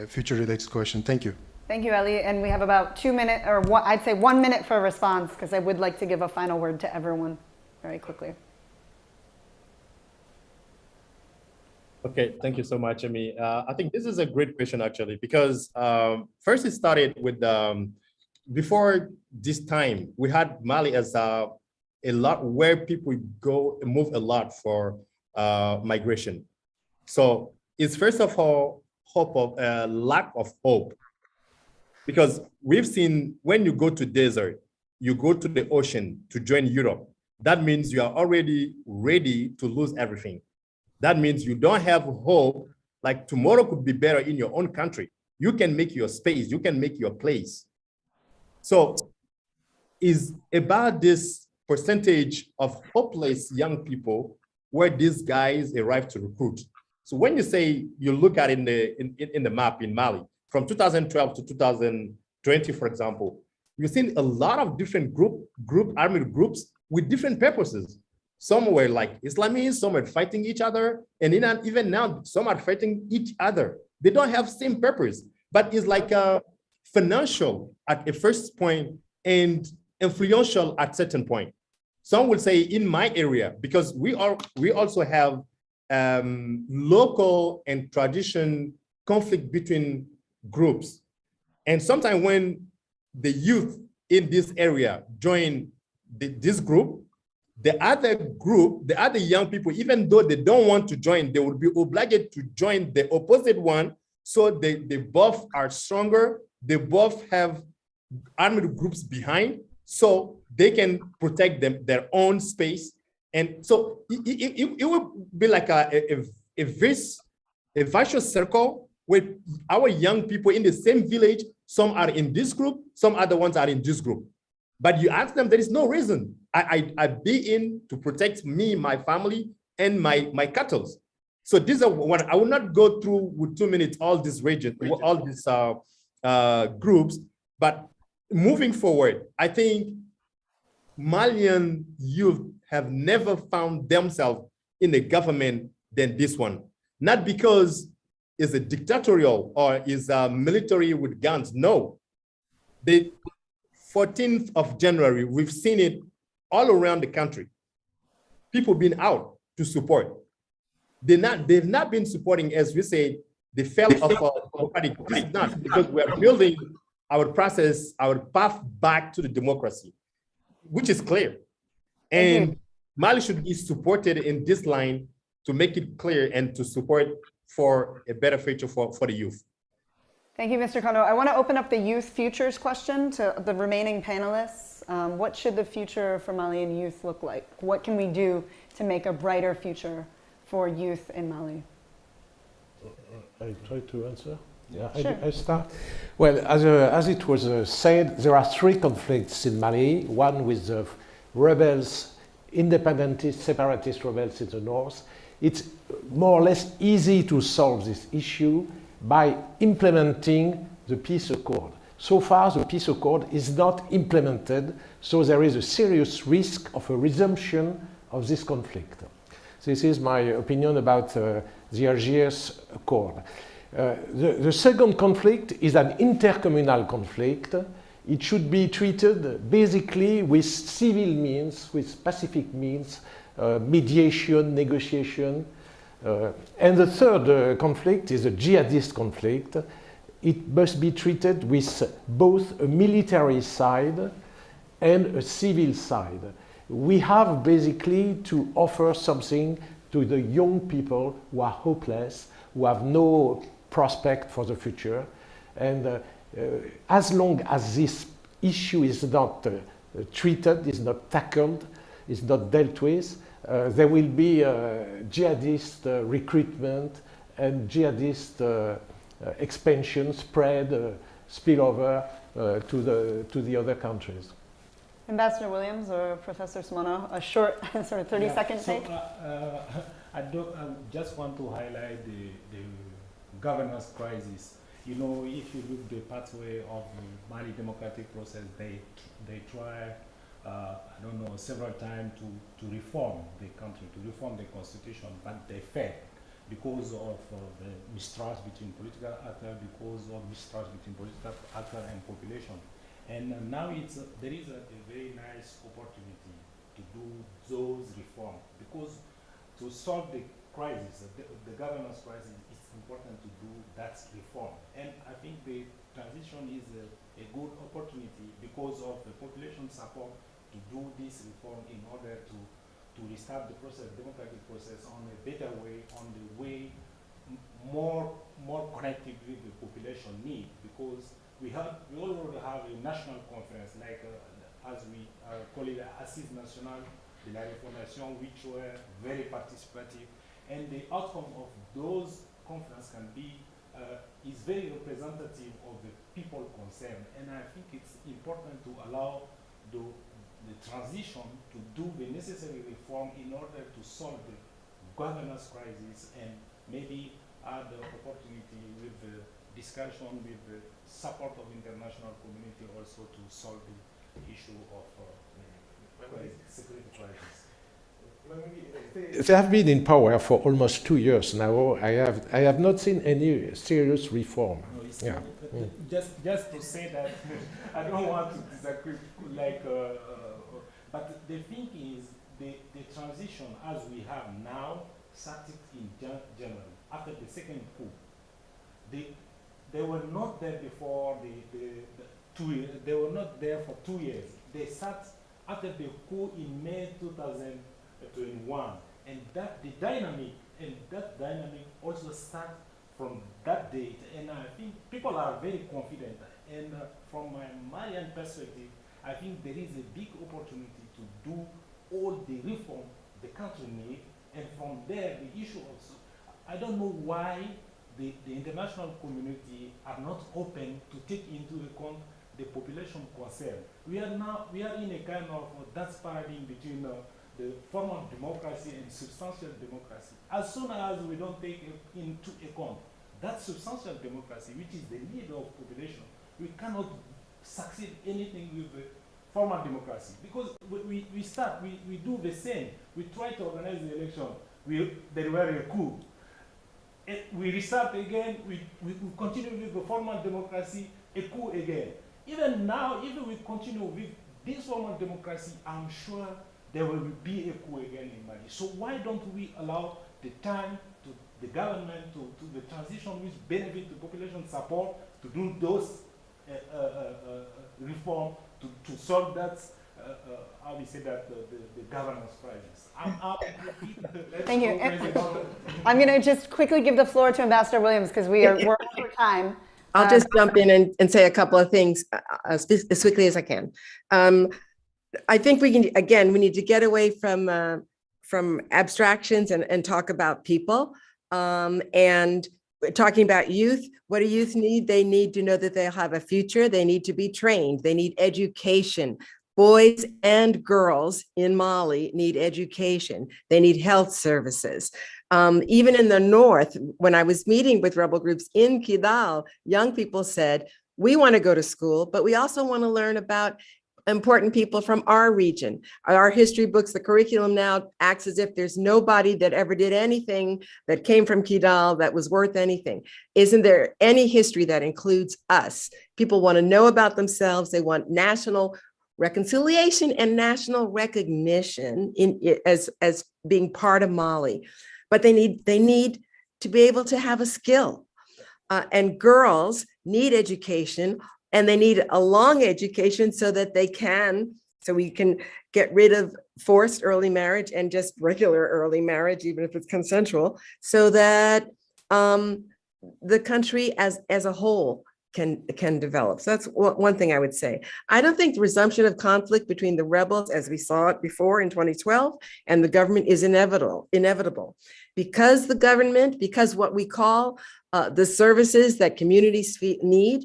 future-related question. Thank you. Thank you, Eli. And we have about 2 minutes, or I'd say 1 minute for a response, because I would like to give a final word to everyone very quickly. Okay, thank you so much, Amy. I think this is a great question, actually, because first it started with, before this time, we had Mali as a lot where people move a lot for migration. So it's first of all, lack of hope. Because we've seen when you go to desert, you go to the ocean to join Europe, that means you are already ready to lose everything. That means you don't have hope, like tomorrow could be better in your own country. You can make your space, you can make your place. So it's about this percentage of hopeless young people where these guys arrive to recruit. So when you say, you look at in the map in Mali, from 2012 to 2020, for example, you've seen a lot of different armed groups with different purposes. Some were like Islamists, some were fighting each other, and even now, some are fighting each other. They don't have same purpose, but it's like financial at a first point and influential at certain point. Some will say in my area, because we also have local and tradition conflict between groups. And sometimes when the youth in this area join this group, the other young people, even though they don't want to join, they will be obliged to join the opposite one. So they both are stronger. They both have armed groups behind, so they can protect their own space. And so it will be like a vicious circle with our young people in the same village. Some are in this group, some other ones are in this group. But you ask them, there is no reason. I be in to protect me, my family, and my cattle. So these are what I will not go through with 2 minutes, all these regions, all these groups. But moving forward, I think Malian youth have never found themselves in a government than this one. Not because it's a dictatorial or is a military with guns. No. The 14th of January, we've seen it all around the country. People been out to support. They've not been supporting, as we say, the fell of democratic. This is not, because we are building our process, our path back to the democracy, which is clear. And Mali should be supported in this line to make it clear and to support for a better future for the youth. Thank you, Mr. Kondo. I want to open up the youth futures question to the remaining panelists. What should the future for Malian youth look like? What can we do to make a brighter future for youth in Mali? I try to answer. Yeah, sure. I start. Well, as it was said, there are 3 conflicts in Mali. One with the rebels, independentist, separatist rebels in the north. It's more or less easy to solve this issue by implementing the peace accord. So far, the peace accord is not implemented, so there is a serious risk of a resumption of this conflict. This is my opinion about the Algiers Accord. The second conflict is an intercommunal conflict. It should be treated basically with civil means, with pacific means, mediation, negotiation. And the third conflict is a jihadist conflict. It must be treated with both a military side and a civil side. We have basically to offer something to the young people who are hopeless, who have no prospect for the future. And as long as this issue is not treated, is not tackled, is not dealt with, there will be jihadist recruitment and jihadist expansion, spread, spillover to the other countries. Ambassador Williams or Professor Simono, a short sort of 30-second take? I just want to highlight the governance crisis. You know, if you look the pathway of the Mali democratic process, they try, I don't know, several times to reform the country, to reform the constitution, but they failed because of the mistrust between political actors, because of mistrust between political actors and population. And now there is a very nice opportunity to do those reforms, because to solve the crisis, the governance crisis, it's important to do that reform. And I think the transition is a good opportunity because of the population support to do this reform in order to restart the process, democratic process on a better way, on the way more connected with the population need, because we already have a national conference, like as we call it, Assises Nationales de la Reformation, which were very participative, and the outcome of those conferences can be is very representative of the people concerned. And I think it's important to allow the transition to do the necessary reform in order to solve the governance crisis, and maybe add the opportunity with the discussion, with the support of international community also to solve the issue of security crisis. They have been in power for almost 2 years now. I have not seen any serious reform. No, just to say that I don't want to disagree, but the thing is the transition as we have now started in January after the second coup. They were not there before they were not there for 2 years. They sat after the coup in May 2021, and that dynamic also starts from that date. And I think people are very confident. And from my Malian perspective, I think there is a big opportunity to do all the reform the country needs. And from there, the issue also, I don't know why the international community are not open to take into account the population concerned. We are in a kind of dance paradigm between the formal democracy and substantial democracy. As soon as we don't take into account that substantial democracy, which is the need of population, we cannot succeed anything with the formal democracy. Because we do the same. We try to organize the election. There were a coup. We restart again, we continue with the formal democracy, a coup again. Even now, if we continue with this formal democracy, I'm sure there will be a coup again in Mali. So why don't we allow the time to the government to the transition which benefit the population support to do those reform to solve that, how we say that, the governance crisis. Thank you. I'm going to just quickly give the floor to Ambassador Williams because we're over time. I'll just jump in and say a couple of things as quickly as I can. I think we need to get away from abstractions and talk about people. And talking about youth, what do youth need? They need to know that they'll have a future. They need to be trained. They need education. Boys and girls in Mali need education. They need health services. Even in the north, when I was meeting with rebel groups in Kidal, young people said, we want to go to school, but we also want to learn about important people from our region. Our history books, the curriculum now acts as if there's nobody that ever did anything that came from Kidal that was worth anything. Isn't there any history that includes us? People want to know about themselves. They want national reconciliation and national recognition as being part of Mali, but they need to be able to have a skill. And girls need education, and they need a long education so that we can get rid of forced early marriage and just regular early marriage, even if it's consensual, so that the country as a whole can develop. So that's one thing I would say. I don't think the resumption of conflict between the rebels, as we saw it before in 2012, and the government is inevitable. Because what we call the services that communities need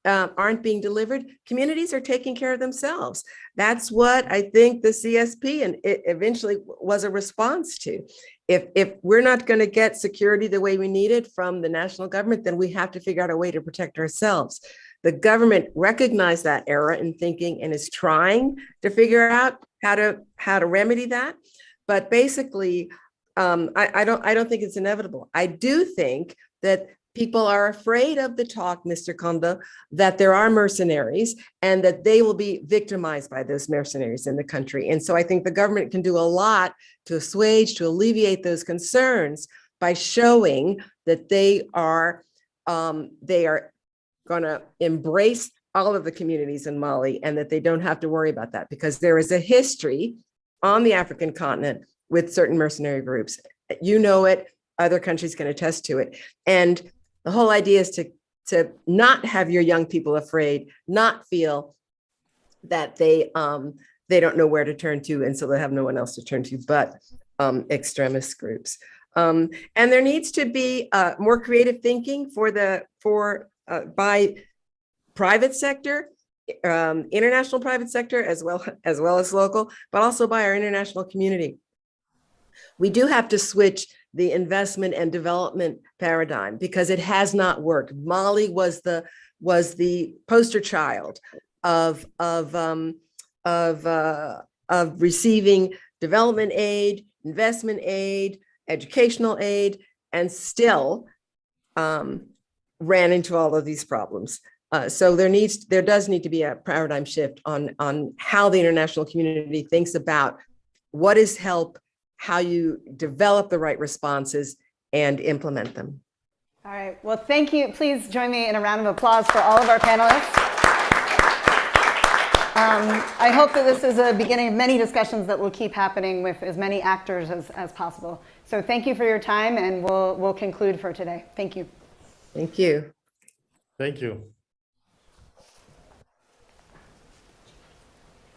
aren't being delivered, communities are taking care of themselves. That's what I think the CSP and it eventually was a response to. If we're not going to get security the way we need it from the national government, then we have to figure out a way to protect ourselves. The government recognized that error in thinking and is trying to figure out how to remedy that. But basically, I don't think it's inevitable. I do think that people are afraid of the talk, Mr. Kondo, that there are mercenaries and that they will be victimized by those mercenaries in the country. And so I think the government can do a lot to assuage, to alleviate those concerns by showing that they are going to embrace all of the communities in Mali and that they don't have to worry about that, because there is a history on the African continent with certain mercenary groups. You know it, other countries can attest to it. And the whole idea is to not have your young people afraid, not feel that they don't know where to turn to, and so they have no one else to turn to but extremist groups. And there needs to be more creative thinking by private sector, international private sector, as well as local, but also by our international community. We do have to switch the investment and development paradigm because it has not worked. Mali was the poster child of receiving development aid, investment aid, educational aid, and still ran into all of these problems. So there does need to be a paradigm shift on how the international community thinks about what is help, how you develop the right responses and implement them. All right, well, thank you. Please join me in a round of applause for all of our panelists. I hope that this is a beginning of many discussions that will keep happening with as many actors as possible. So thank you for your time, and we'll conclude for today. Thank you. Thank you. Thank you.